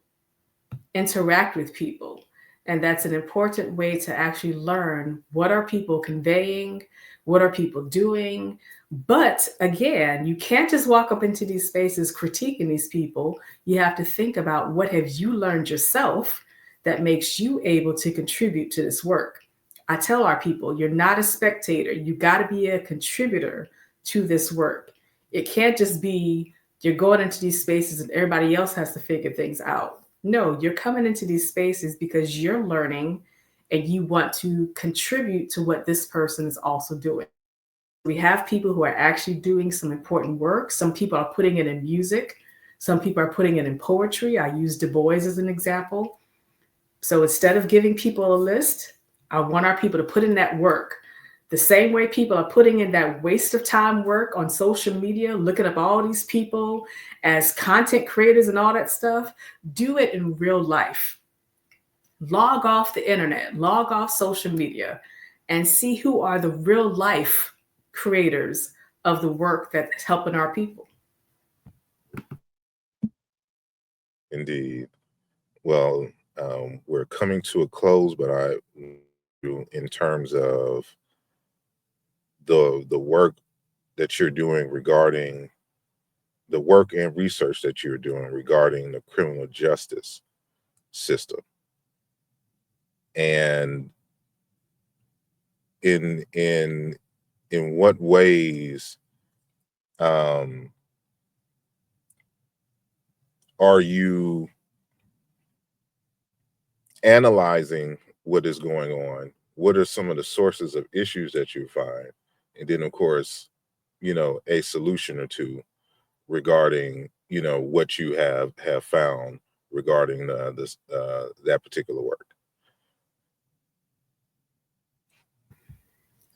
interact with people. And that's an important way to actually learn what are people conveying, what are people doing. But again, you can't just walk up into these spaces critiquing these people. You have to think about what have you learned yourself that makes you able to contribute to this work. I tell our people, you're not a spectator. You got to be a contributor to this work. It can't just be you're going into these spaces and everybody else has to figure things out. No, you're coming into these spaces because you're learning and you want to contribute to what this person is also doing. We have people who are actually doing some important work. Some people are putting it in music. Some people are putting it in poetry. I use Du Bois as an example. So instead of giving people a list, I want our people to put in that work. The same way people are putting in that waste of time work on social media, looking up all these people as content creators and all that stuff, do it in real life. Log off the internet, log off social media, and see who are the real life creators of the work that's helping our people. Indeed. Well, we're coming to a close, but in terms of the work that you're doing regarding the work and research that you're doing regarding the criminal justice system, and in what ways are you analyzing what is going on? What are some of the sources of issues that you find? And then, of course, a solution or two regarding, what you have found regarding this that particular work.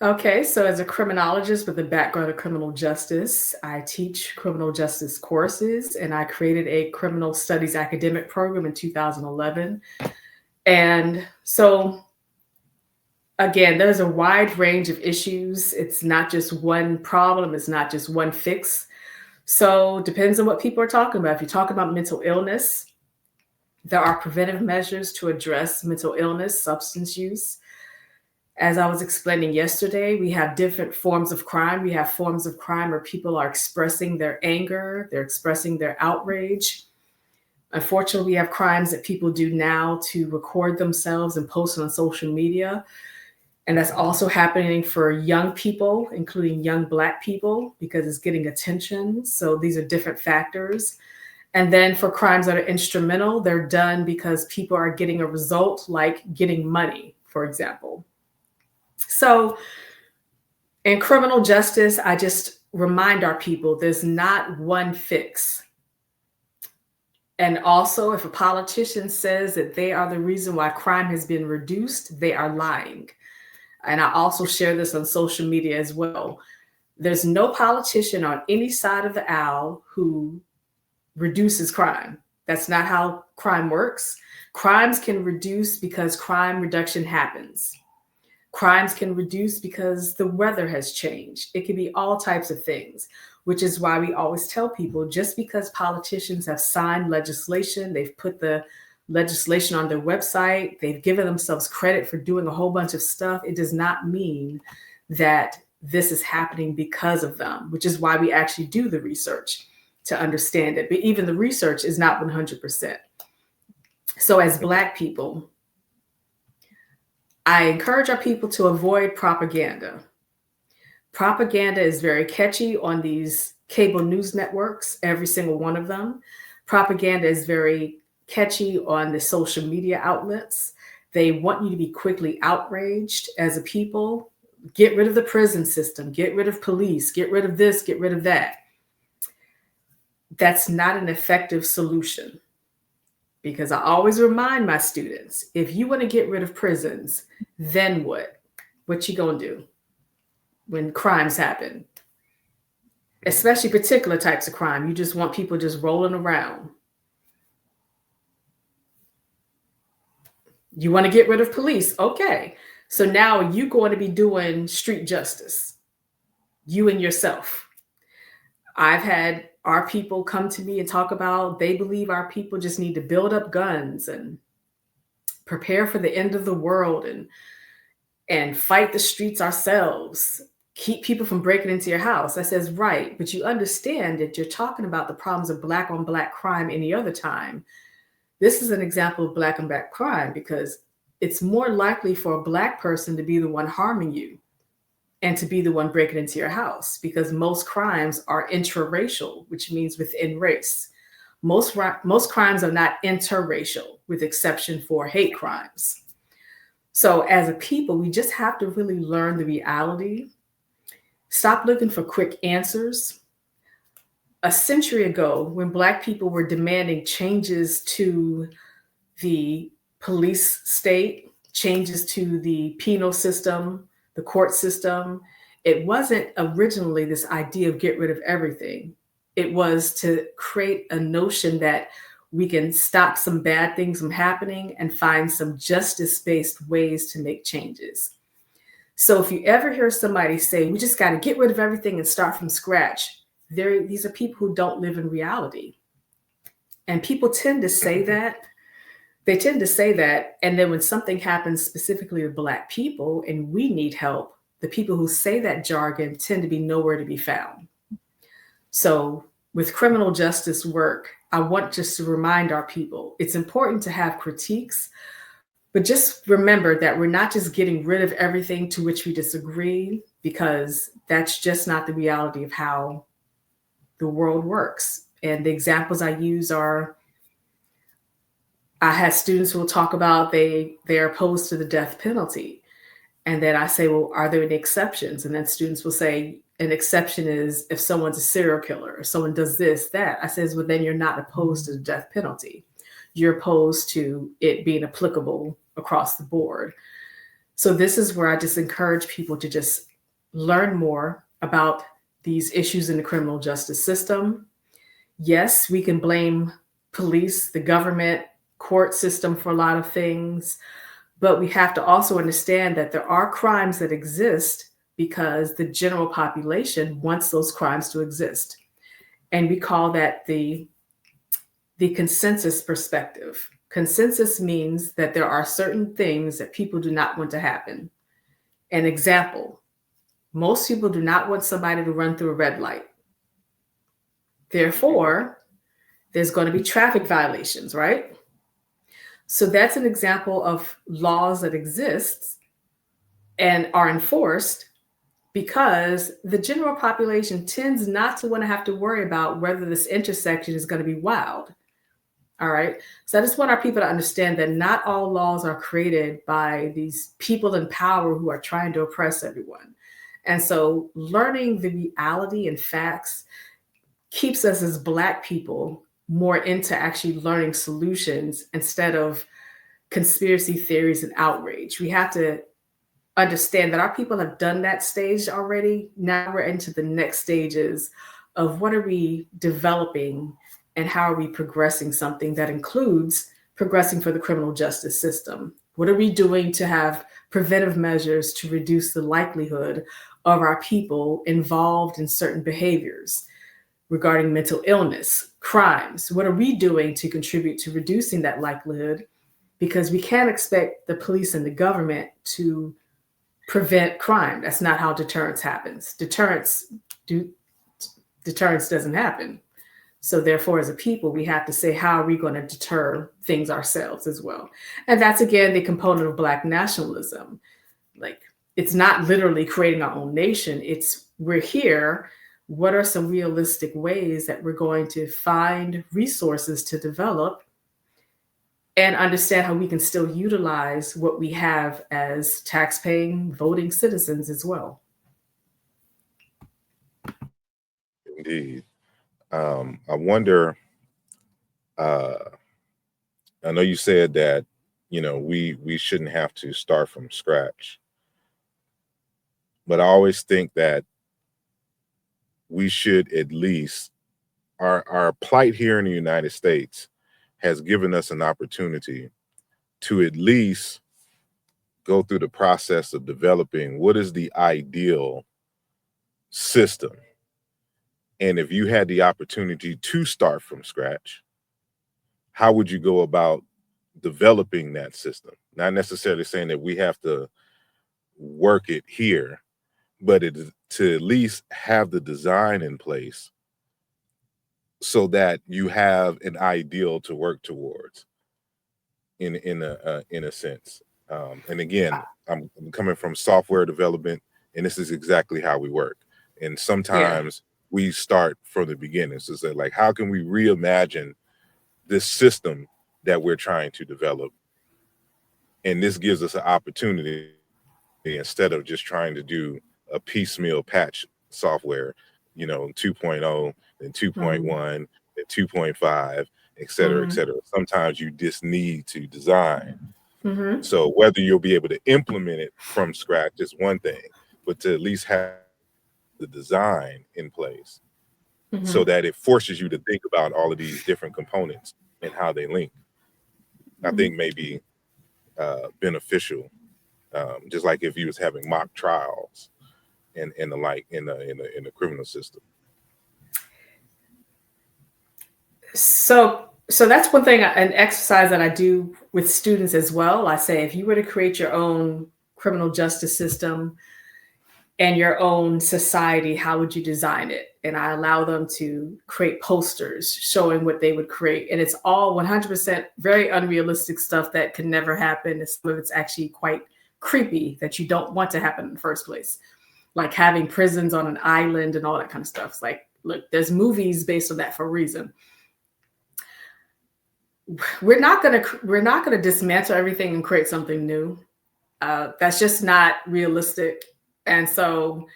Okay, so as a criminologist with a background in criminal justice, I teach criminal justice courses and I created a criminal studies academic program in 2011. And so, again, there's a wide range of issues. It's not just one problem, it's not just one fix. So, depends on what people are talking about. If you're talking about mental illness, there are preventive measures to address mental illness, substance use. As I was explaining yesterday, we have different forms of crime. We have forms of crime where people are expressing their anger, they're expressing their outrage. Unfortunately, we have crimes that people do now to record themselves and post on social media. And that's also happening for young people, including young Black people, because it's getting attention. So these are different factors. And then for crimes that are instrumental, they're done because people are getting a result, like getting money, for example. So in criminal justice, I just remind our people there's not one fix. And also, if a politician says that they are the reason why crime has been reduced, they are lying. And I also share this on social media as well. There's no politician on any side of the aisle who reduces crime. That's not how crime works. Crimes can reduce because crime reduction happens. Crimes can reduce because the weather has changed. It can be all types of things, which is why we always tell people just because politicians have signed legislation, they've put the legislation on their website, they've given themselves credit for doing a whole bunch of stuff, it does not mean that this is happening because of them, which is why we actually do the research to understand it. But even the research is not 100%. So as Black people, I encourage our people to avoid propaganda. Propaganda is very catchy on these cable news networks, every single one of them. Propaganda is very catchy on the social media outlets. They want you to be quickly outraged as a people. Get rid of the prison system, get rid of police, get rid of this, get rid of that. That's not an effective solution. Because I always remind my students, if you want to get rid of prisons, then what? What you gonna do when crimes happen? Especially particular types of crime. You just want people just rolling around. You want to get rid of police? Okay. So now you're going to be doing street justice. You and yourself. I've had our people come to me and talk about they believe our people just need to build up guns and prepare for the end of the world and fight the streets ourselves, keep people from breaking into your house. I says, right, but you understand that you're talking about the problems of Black on Black crime any other time. This is an example of Black on Black crime because it's more likely for a Black person to be the one harming you and to be the one breaking into your house because most crimes are intraracial, which means within race. Most crimes are not interracial, with exception for hate crimes. So as a people, we just have to really learn the reality. Stop looking for quick answers. A century ago, when Black people were demanding changes to the police state, changes to the penal system, the court system, it wasn't originally this idea of get rid of everything. It was to create a notion that we can stop some bad things from happening and find some justice-based ways to make changes. So if you ever hear somebody say, we just got to get rid of everything and start from scratch, these are people who don't live in reality. And people tend to say that. They tend to say that. And then when something happens specifically to Black people and we need help, the people who say that jargon tend to be nowhere to be found. So with criminal justice work, I want just to remind our people, it's important to have critiques, but just remember that we're not just getting rid of everything to which we disagree, because that's just not the reality of how the world works. And the examples I use are, I had students who will talk about they're opposed to the death penalty. And then I say, well, are there any exceptions? And then students will say, an exception is if someone's a serial killer or someone does this, that. I says, well, then you're not opposed to the death penalty. You're opposed to it being applicable across the board. So this is where I just encourage people to just learn more about these issues in the criminal justice system. Yes, we can blame police, the government, court system for a lot of things, but we have to also understand that there are crimes that exist because the general population wants those crimes to exist. And we call that the consensus perspective. Consensus means that there are certain things that people do not want to happen. An example, most people do not want somebody to run through a red light. Therefore, there's going to be traffic violations, right? So that's an example of laws that exist and are enforced because the general population tends not to want to have to worry about whether this intersection is going to be wild. All right. So I just want our people to understand that not all laws are created by these people in power who are trying to oppress everyone. And so learning the reality and facts keeps us as Black people more into actually learning solutions instead of conspiracy theories and outrage. We have to understand that our people have done that stage already. Now we're into the next stages of what are we developing and how are we progressing something that includes progressing for the criminal justice system? What are we doing to have preventive measures to reduce the likelihood of our people involved in certain behaviors regarding mental illness, crimes? What are we doing to contribute to reducing that likelihood? Because we can't expect the police and the government to prevent crime. That's not how deterrence happens. Deterrence doesn't happen. So therefore, as a people, we have to say, how are we going to deter things ourselves as well? And that's, again, the component of Black nationalism. Like, it's not literally creating our own nation. It's we're here. What are some realistic ways that we're going to find resources to develop and understand how we can still utilize what we have as tax-paying, voting citizens as well? Indeed. I wonder, uh, I know you said that, we shouldn't have to start from scratch, but I always think that we should at least, our plight here in the United States has given us an opportunity to at least go through the process of developing what is the ideal system. And if you had the opportunity to start from scratch, how would you go about developing that system? Not necessarily saying that we have to work it here, but it is to at least have the design in place so that you have an ideal to work towards in a sense. And again, I'm coming from software development, and this is exactly how we work. And Yeah. sometimes we start from the beginning. So say, like, how can we reimagine this system that we're trying to develop? And this gives us an opportunity, instead of just trying to do a piecemeal patch software, 2.0 and Mm-hmm. 2.1 and 2.5, et cetera, et Mm-hmm. cetera. Sometimes you just need to design. Mm-hmm. So whether you'll be able to implement it from scratch is one thing, but to at least have the design in place so Mm-hmm. that it forces you to think about all of these different components and how they link, I Mm-hmm. think may be beneficial. Just like if you was having mock trials and the like in the criminal system. So that's one thing, an exercise that I do with students as well. I say, if you were to create your own criminal justice system and your own society, how would you design it? And I allow them to create posters showing what they would create. And it's all 100% very unrealistic stuff that can never happen. Some of it's actually quite creepy that you don't want to happen in the first place, like having prisons on an island and all that kind of stuff. It's like, look, there's movies based on that for a reason. We're not gonna dismantle everything and create something new. That's just not realistic. And so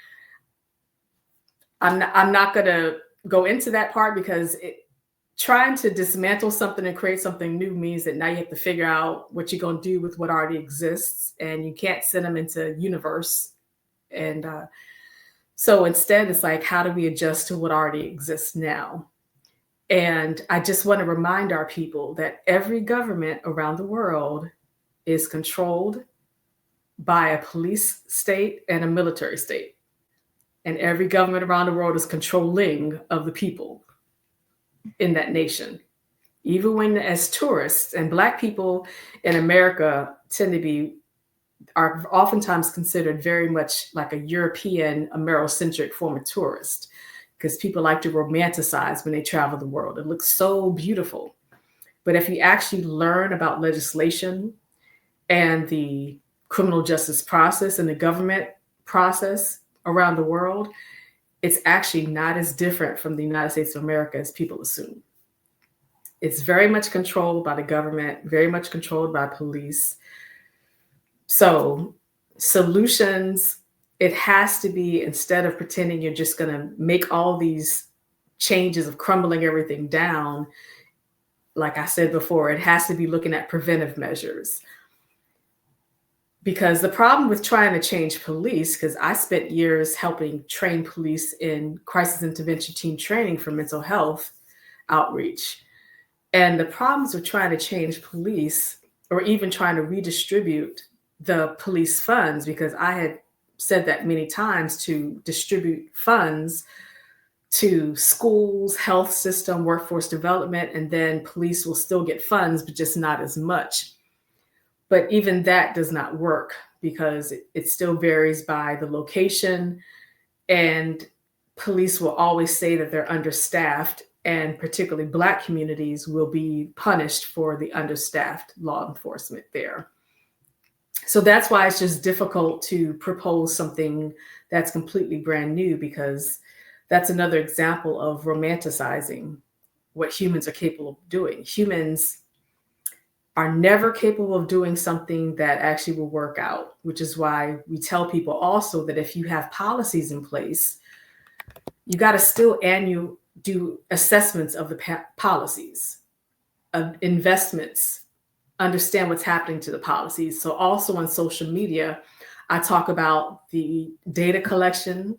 I'm not gonna go into that part because trying to dismantle something and create something new means that now you have to figure out what you're gonna do with what already exists, and you can't send them into universe. And So instead, it's like, how do we adjust to what already exists now? And I just want to remind our people that every government around the world is controlled by a police state and a military state. And every government around the world is controlling of the people in that nation. Even when, as tourists, and Black people in America tend to be, are oftentimes considered very much like a European, Amerocentric form of tourist, because people like to romanticize when they travel the world. It looks so beautiful. But if you actually learn about legislation and the criminal justice process and the government process around the world, it's actually not as different from the United States of America as people assume. It's very much controlled by the government, very much controlled by police. So solutions, it has to be, instead of pretending you're just going to make all these changes of crumbling everything down, like I said before, it has to be looking at preventive measures. Because the problem with trying to change police, because I spent years helping train police in crisis intervention team training for mental health outreach. And the problems with trying to change police, or even trying to redistribute the police funds, because I had said that many times, to distribute funds to schools, health system, workforce development, and then police will still get funds, but just not as much. But even that does not work, because it still varies by the location, and police will always say that they're understaffed, and particularly Black communities will be punished for the understaffed law enforcement there. So that's why it's just difficult to propose something that's completely brand new, because that's another example of romanticizing what humans are capable of doing. Humans are never capable of doing something that actually will work out, which is why we tell people also that if you have policies in place, you got to still do assessments of the policies, of investments, understand what's happening to the policies. So also on social media, I talk about the data collection,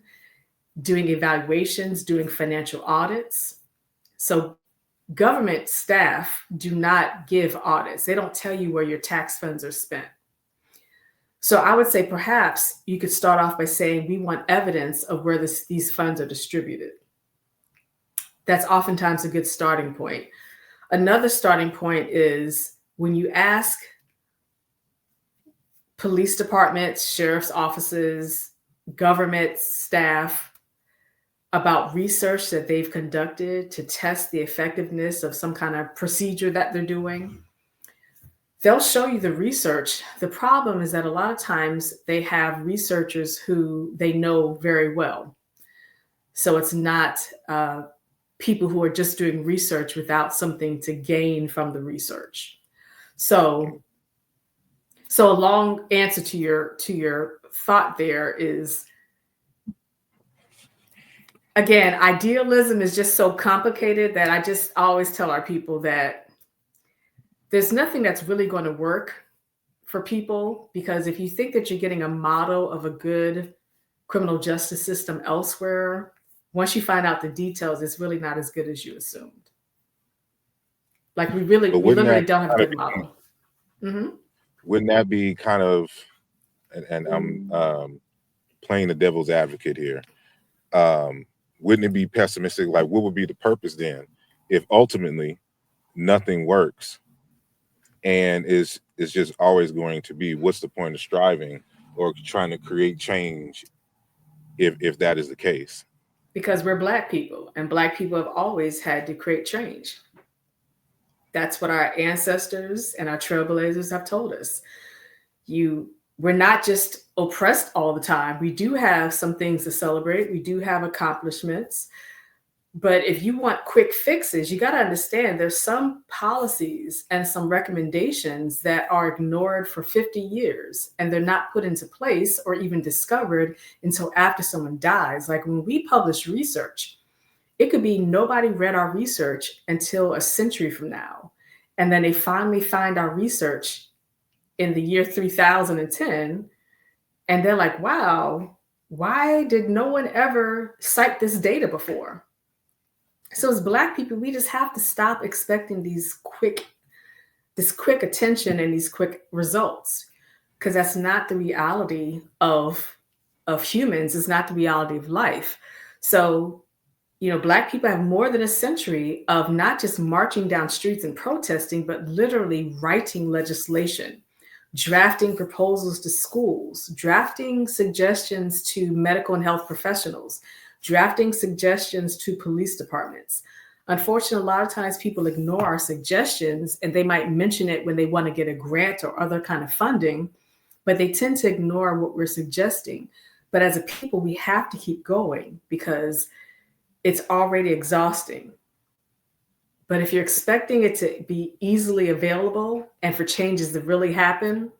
doing evaluations, doing financial audits. So government staff do not give audits. They don't tell you where your tax funds are spent. So I would say perhaps you could start off by saying, we want evidence of where these funds are distributed. That's oftentimes a good starting point. Another starting point is when you ask police departments, sheriff's offices, government staff about research that they've conducted to test the effectiveness of some kind of procedure that they're doing, they'll show you the research. The problem is that a lot of times they have researchers who they know very well. So it's not people who are just doing research without something to gain from the research. So a long answer to your thought there is, again, idealism is just so complicated that I just always tell our people that there's nothing that's really going to work for people, because if you think that you're getting a model of a good criminal justice system elsewhere, once you find out the details, it's really not as good as you assumed. Like we literally don't have a good model. Mm-hmm. Wouldn't that be kind of, and I'm playing the devil's advocate here, wouldn't it be pessimistic? Like, what would be the purpose then if ultimately nothing works and is just always going to be, what's the point of striving or trying to create change if that is the case? Because we're Black people, and Black people have always had to create change. That's what our ancestors and our trailblazers have told us. We're not just oppressed all the time. We do have some things to celebrate. We do have accomplishments. But if you want quick fixes, you got to understand there's some policies and some recommendations that are ignored for 50 years, and they're not put into place or even discovered until after someone dies. Like when we publish research, it could be nobody read our research until a century from now. And then they finally find our research in the year 3010. And they're like, wow, Why did no one ever cite this data before? So as Black people, we just have to stop expecting this quick attention and these quick results, because that's not the reality of humans. It's not the reality of life. So, Black people have more than a century of not just marching down streets and protesting, but literally writing legislation, drafting proposals to schools, drafting suggestions to medical and health professionals, drafting suggestions to police departments. Unfortunately, a lot of times people ignore our suggestions, and they might mention it when they want to get a grant or other kind of funding, but they tend to ignore what we're suggesting. But as a people, we have to keep going because it's already exhausting. But if you're expecting it to be easily available and for changes to really happen,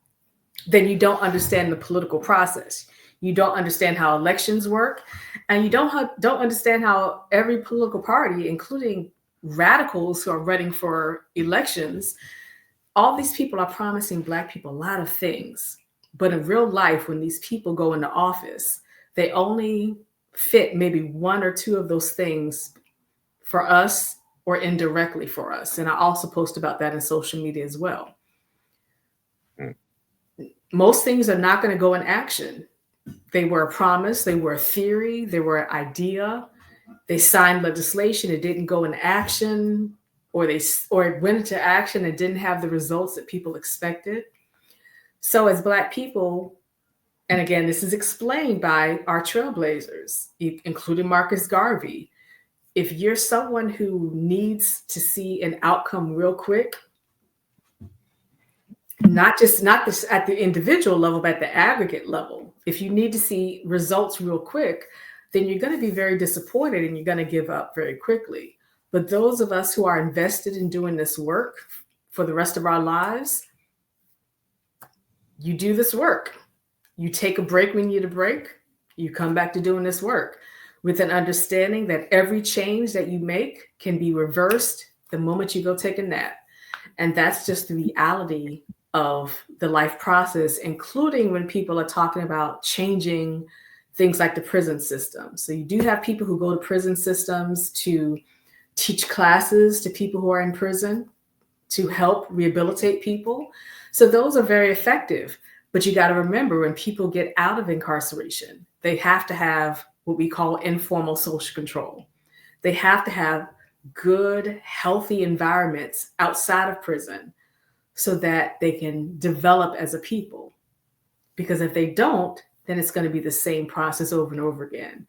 then you don't understand the political process. You don't understand how elections work, and you don't understand how every political party, including radicals who are running for elections, all these people are promising Black people a lot of things. But in real life, when these people go into office, they only fit maybe one or two of those things for us or indirectly for us. And I also post about that in social media as well. Mm. Most things are not going to go in action. They were a promise, they were a theory, they were an idea. They signed legislation, it didn't go in action, or it went into action and didn't have the results that people expected. So as Black people, and again, this is explained by our trailblazers, including Marcus Garvey. If you're someone who needs to see an outcome real quick, not this at the individual level, but at the aggregate level, if you need to see results real quick, then you're going to be very disappointed and you're going to give up very quickly. But those of us who are invested in doing this work for the rest of our lives, you do this work. You take a break when you need a break. You come back to doing this work with an understanding that every change that you make can be reversed the moment you go take a nap. And that's just the reality of the life process, including when people are talking about changing things like the prison system. So you do have people who go to prison systems to teach classes to people who are in prison to help rehabilitate people. So those are very effective. But you got to remember, when people get out of incarceration, they have to have what we call informal social control. They have to have good, healthy environments outside of prison so that they can develop as a people. Because if they don't, then it's going to be the same process over and over again.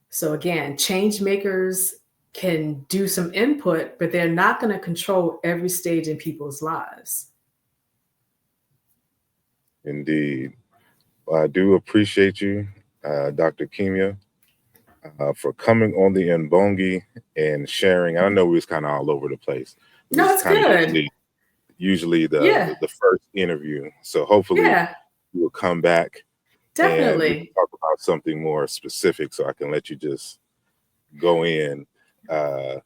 So again, change makers can do some input, but they're not going to control every stage in people's lives. Indeed. Well, I do appreciate you, Dr. Kimya, for coming on the Mbongi and sharing. I know we was kind of all over the place. This No, is it's kind of good. usually Yeah, the first interview. So hopefully yeah, you will come back and we can definitely. talk about something more specific so I can let you just go in. Uh,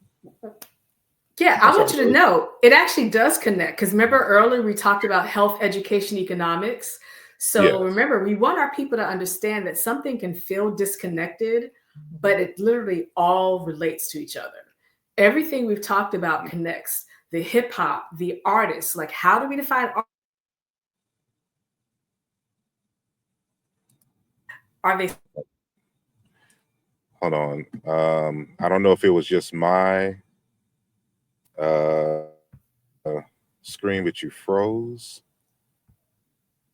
Yeah, I'm I sorry. want you to know it actually does connect, because remember earlier we talked about health, education, economics. So Yes. remember, we want our people to understand that something can feel disconnected, but it literally all relates to each other. Everything we've talked about connects. The hip hop, the artists, like how do we define art? Are they Hold on. I don't know if it was just my uh, screen, but you froze.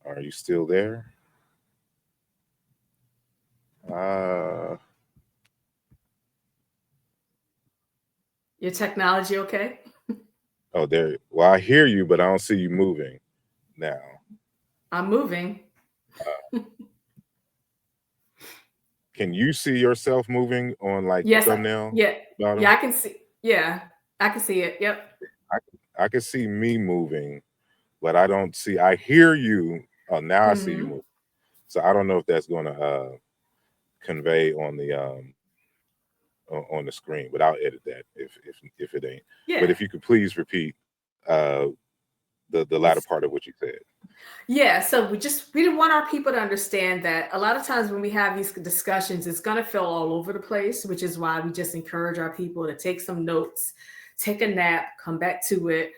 Are you still there? Uh, your technology okay? oh, there. Well, I hear you, but I don't see you moving now. I'm moving. Uh, can you see yourself moving on like the Yes, thumbnail yeah, bottom? yeah, I can see. Yeah, I can see it. Yep. I can see me moving, but I don't see. I hear you. Oh, now I see you Hmm. moving. So I don't know if that's going to convey on the screen, but I'll edit that if it ain't. But Yeah. if you could please repeat uh, the latter part of what you said. Yeah, so we didn't want our people to understand that a lot of times when we have these discussions, it's going to feel all over the place, which is why we just encourage our people to take some notes, take a nap, come back to it.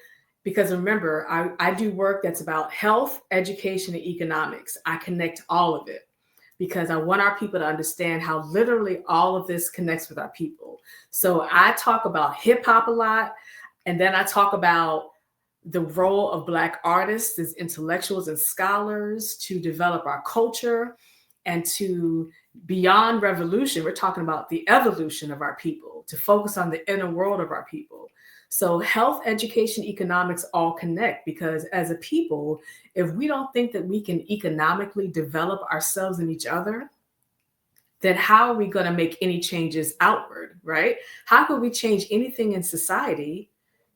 Because remember, I do work that's about health, education, and economics. I connect all of it because I want our people to understand how literally all of this connects with our people. So I talk about hip hop a lot, and then I talk about the role of Black artists as intellectuals and scholars to develop our culture and to beyond revolution. We're talking about the evolution of our people, to focus on the inner world of our people. So health, education, economics all connect because as a people, if we don't think that we can economically develop ourselves and each other, then how are we going to make any changes outward, right? How could we change anything in society,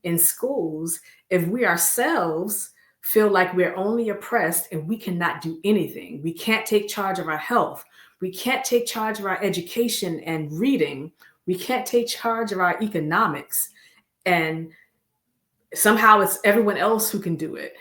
in schools, if we ourselves feel like we're only oppressed and we cannot do anything? We can't take charge of our health. We can't take charge of our education and reading. We can't take charge of our economics. And somehow it's everyone else who can do it.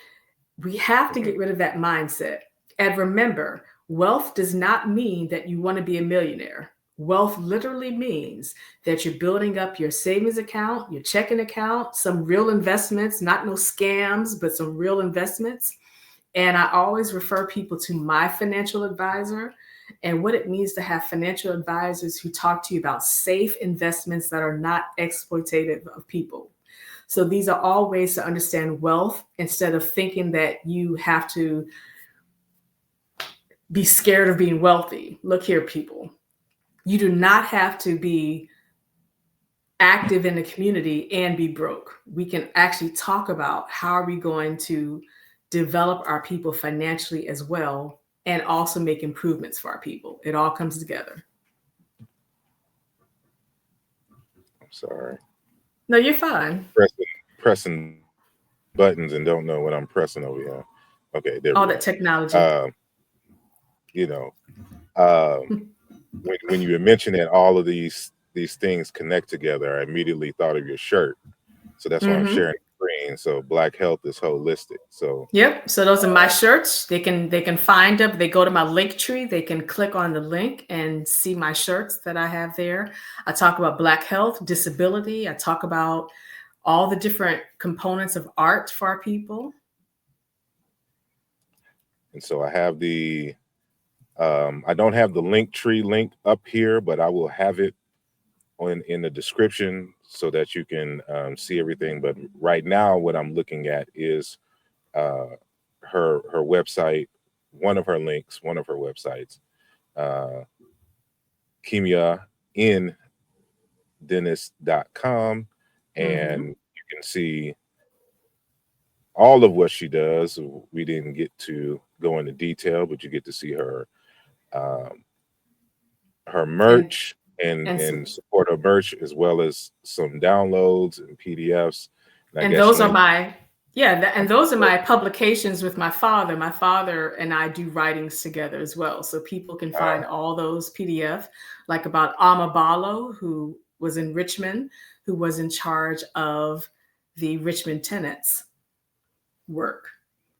We have to get rid of that mindset. And remember, wealth does not mean that you want to be a millionaire. Wealth literally means that you're building up your savings account, your checking account, some real investments, not no scams, but some real investments. And I always refer people to my financial advisor and what it means to have financial advisors who talk to you about safe investments that are not exploitative of people. So these are all ways to understand wealth instead of thinking that you have to be scared of being wealthy. Look here, people. You do not have to be active in the community and be broke. We can actually talk about how are we going to develop our people financially as well and also make improvements for our people. It all comes together. I'm sorry. No, you're fine. Pressing buttons and don't know what I'm pressing over here. Okay, there All we that go. technology. You know, when you mentioned that all of these things connect together, I immediately thought of your shirt. So that's why I'm sharing the screen. So Black health is holistic. So Yep. So those are my shirts. They can find them. They go to my link tree. They can click on the link and see my shirts that I have there. I talk about Black health, disability. I talk about all the different components of art for our people. and so I have the I don't have the link tree link up here, but I will have it in the description so that you can see everything. But right now, what I'm looking at is her website, one of her links, one of her websites, Kimya in dentist.com, and you can see all of what she does. We didn't get to go into detail, but you get to see her her merch and support her merch, as well as some downloads and PDFs. And I And guess those she are my and those are my publications with my father. My father and I do writings together as well. So people can find all those PDF, like about Amabalo, who was in Richmond, who was in charge of the Richmond tenants work.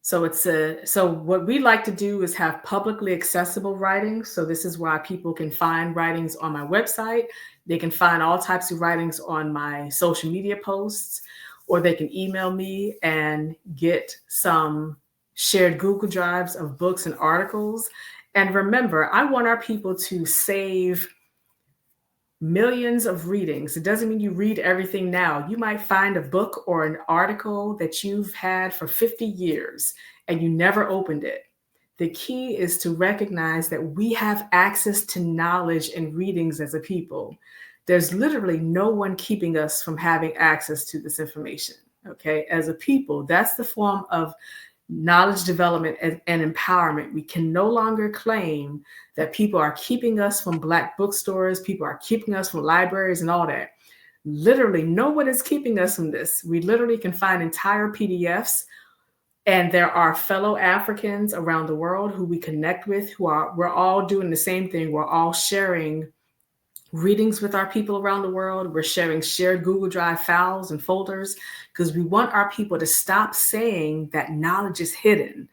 So so what we like to do is have publicly accessible writings. So this is why people can find writings on my website. They can find all types of writings on my social media posts, or they can email me and get some shared Google Drives of books and articles. And remember, I want our people to save millions of readings. It doesn't mean you read everything now. You might find a book or an article that you've had for 50 years and you never opened it. The key is to recognize that we have access to knowledge and readings as a people. There's literally no one keeping us from having access to this information. Okay, as a people, that's the form of knowledge development and empowerment. We can no longer claim that people are keeping us from Black bookstores, people are keeping us from libraries and all that. Literally, no one is keeping us from this. We literally can find entire PDFs, and there are fellow Africans around the world who we connect with, we're all doing the same thing. We're all sharing readings with our people around the world. We're sharing shared Google Drive files and folders because we want our people to stop saying that knowledge is hidden,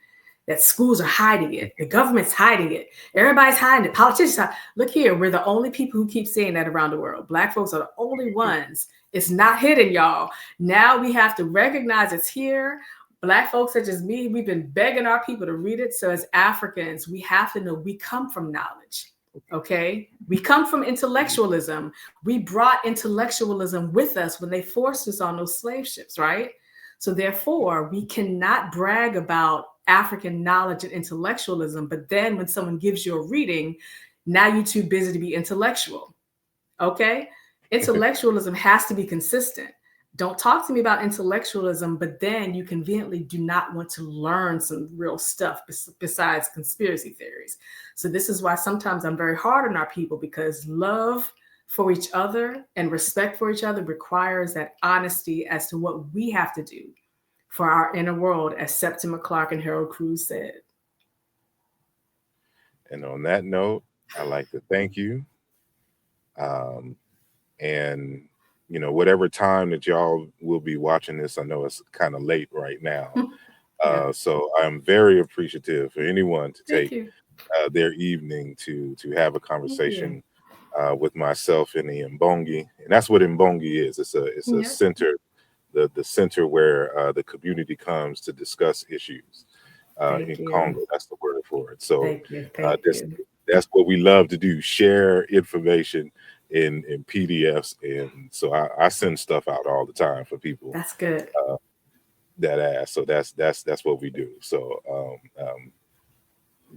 that schools are hiding it, the government's hiding it, everybody's hiding it, politicians look here, we're the only people who keep saying that around the world. Black folks are the only ones. It's not hidden, y'all. Now we have to recognize it's here. Black folks such as me, we've been begging our people to read it. So as Africans, we have to know we come from knowledge. Okay, we come from intellectualism. We brought intellectualism with us when they forced us on those slave ships, right? So therefore, we cannot brag about African knowledge and intellectualism, but then when someone gives you a reading, now you're too busy to be intellectual. Okay, intellectualism has to be consistent. Don't talk to me about intellectualism, but then you conveniently do not want to learn some real stuff besides conspiracy theories. So this is why sometimes I'm very hard on our people, because love for each other and respect for each other requires that honesty as to what we have to do for our inner world, as Septima Clark and Harold Cruse said. And on that note, I'd like to thank you. And you know, whatever time that y'all will be watching this, I know it's kind of late right now. Yeah. So I'm very appreciative for anyone to take their evening to have a conversation with myself in the Mbongi. And that's what Mbongi is. It's a center, the center where the community comes to discuss issues in Congo. That's the word for it. So that's what we love to do, share information in PDFs, and so I send stuff out all the time for people. That's good. That ask. So that's what we do. So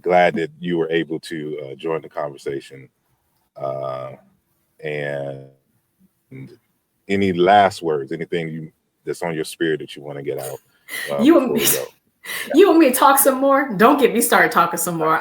glad that you were able to join the conversation. And any last words, anything that's on your spirit that you want to get out? You want me to talk some more? Don't get me started talking some more.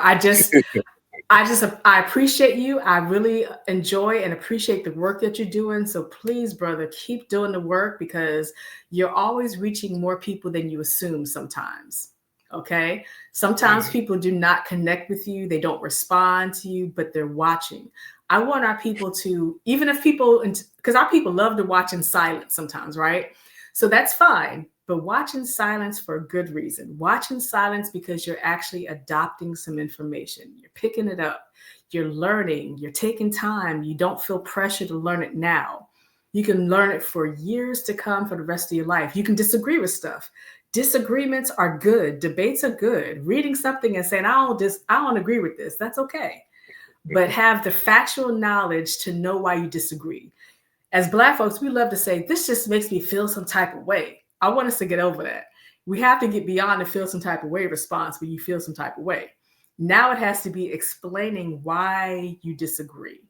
I appreciate you. I really enjoy and appreciate the work that you're doing. So please, brother, keep doing the work, because you're always reaching more people than you assume sometimes. Okay. Sometimes people do not connect with you. They don't respond to you, but they're watching. I want our people to, even if people, because our people love to watch in silence sometimes, right? So that's fine. But watch in silence for a good reason. Watch in silence because you're actually adopting some information. You're picking it up. You're learning. You're taking time. You don't feel pressure to learn it now. You can learn it for years to come, for the rest of your life. You can disagree with stuff. Disagreements are good. Debates are good. Reading something and saying, I don't agree with this, that's okay. But have the factual knowledge to know why you disagree. As Black folks, we love to say, this just makes me feel some type of way. I want us to get over that. We have to get beyond the feel some type of way response when you feel some type of way. Now it has to be explaining why you disagree.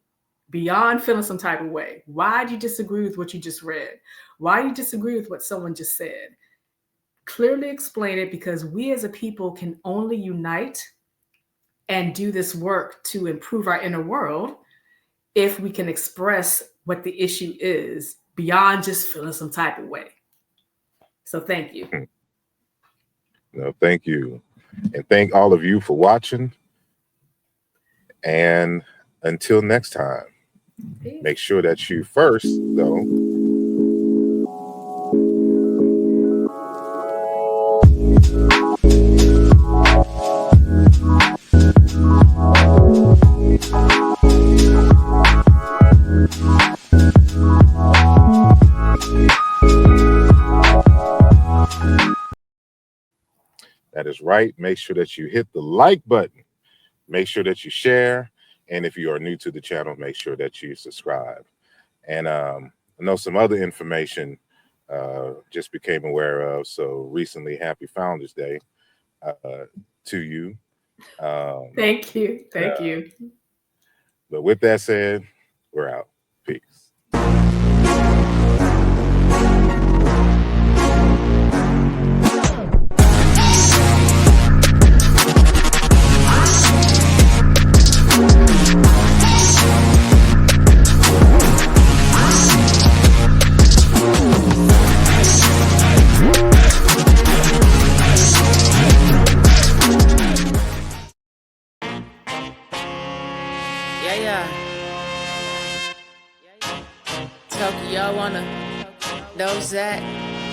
Beyond feeling some type of way. Why do you disagree with what you just read? Why do you disagree with what someone just said? Clearly explain it, because we as a people can only unite and do this work to improve our inner world if we can express what the issue is beyond just feeling some type of way. So thank you. No, thank you. And thank all of you for watching. And until next time, make sure that you first, though, that is right. Make sure that you hit the like button. Make sure that you share. And if you are new to the channel, make sure that you subscribe. And I know some other information just became aware of. So recently, happy Founders Day to you. Thank you. Thank you. But with that said, we're out. Peace. Yeah. wanna those that.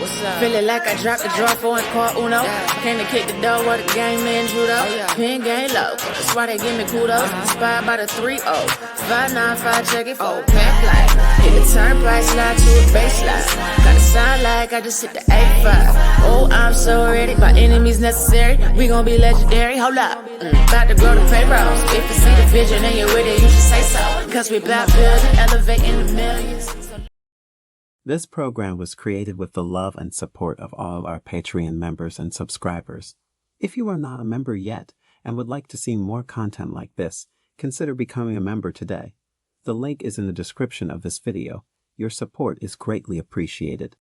What's up? Feeling like I dropped the draw for car Uno. Came to kick the door with the game in judo. Pin game low, that's why they give me kudos. Inspired by the 3-0. 595, check it for pack light. Hit the turnpike, slide to a baseline. Gotta sound like I just hit the 85. Oh, I'm so ready, by enemies necessary. We gon' be legendary, hold up. About to grow the payrolls. If you see the vision and you're with it, you should say so. Cause we about building, elevating the millions. This program was created with the love and support of all our Patreon members and subscribers. If you are not a member yet and would like to see more content like this, consider becoming a member today. The link is in the description of this video. Your support is greatly appreciated.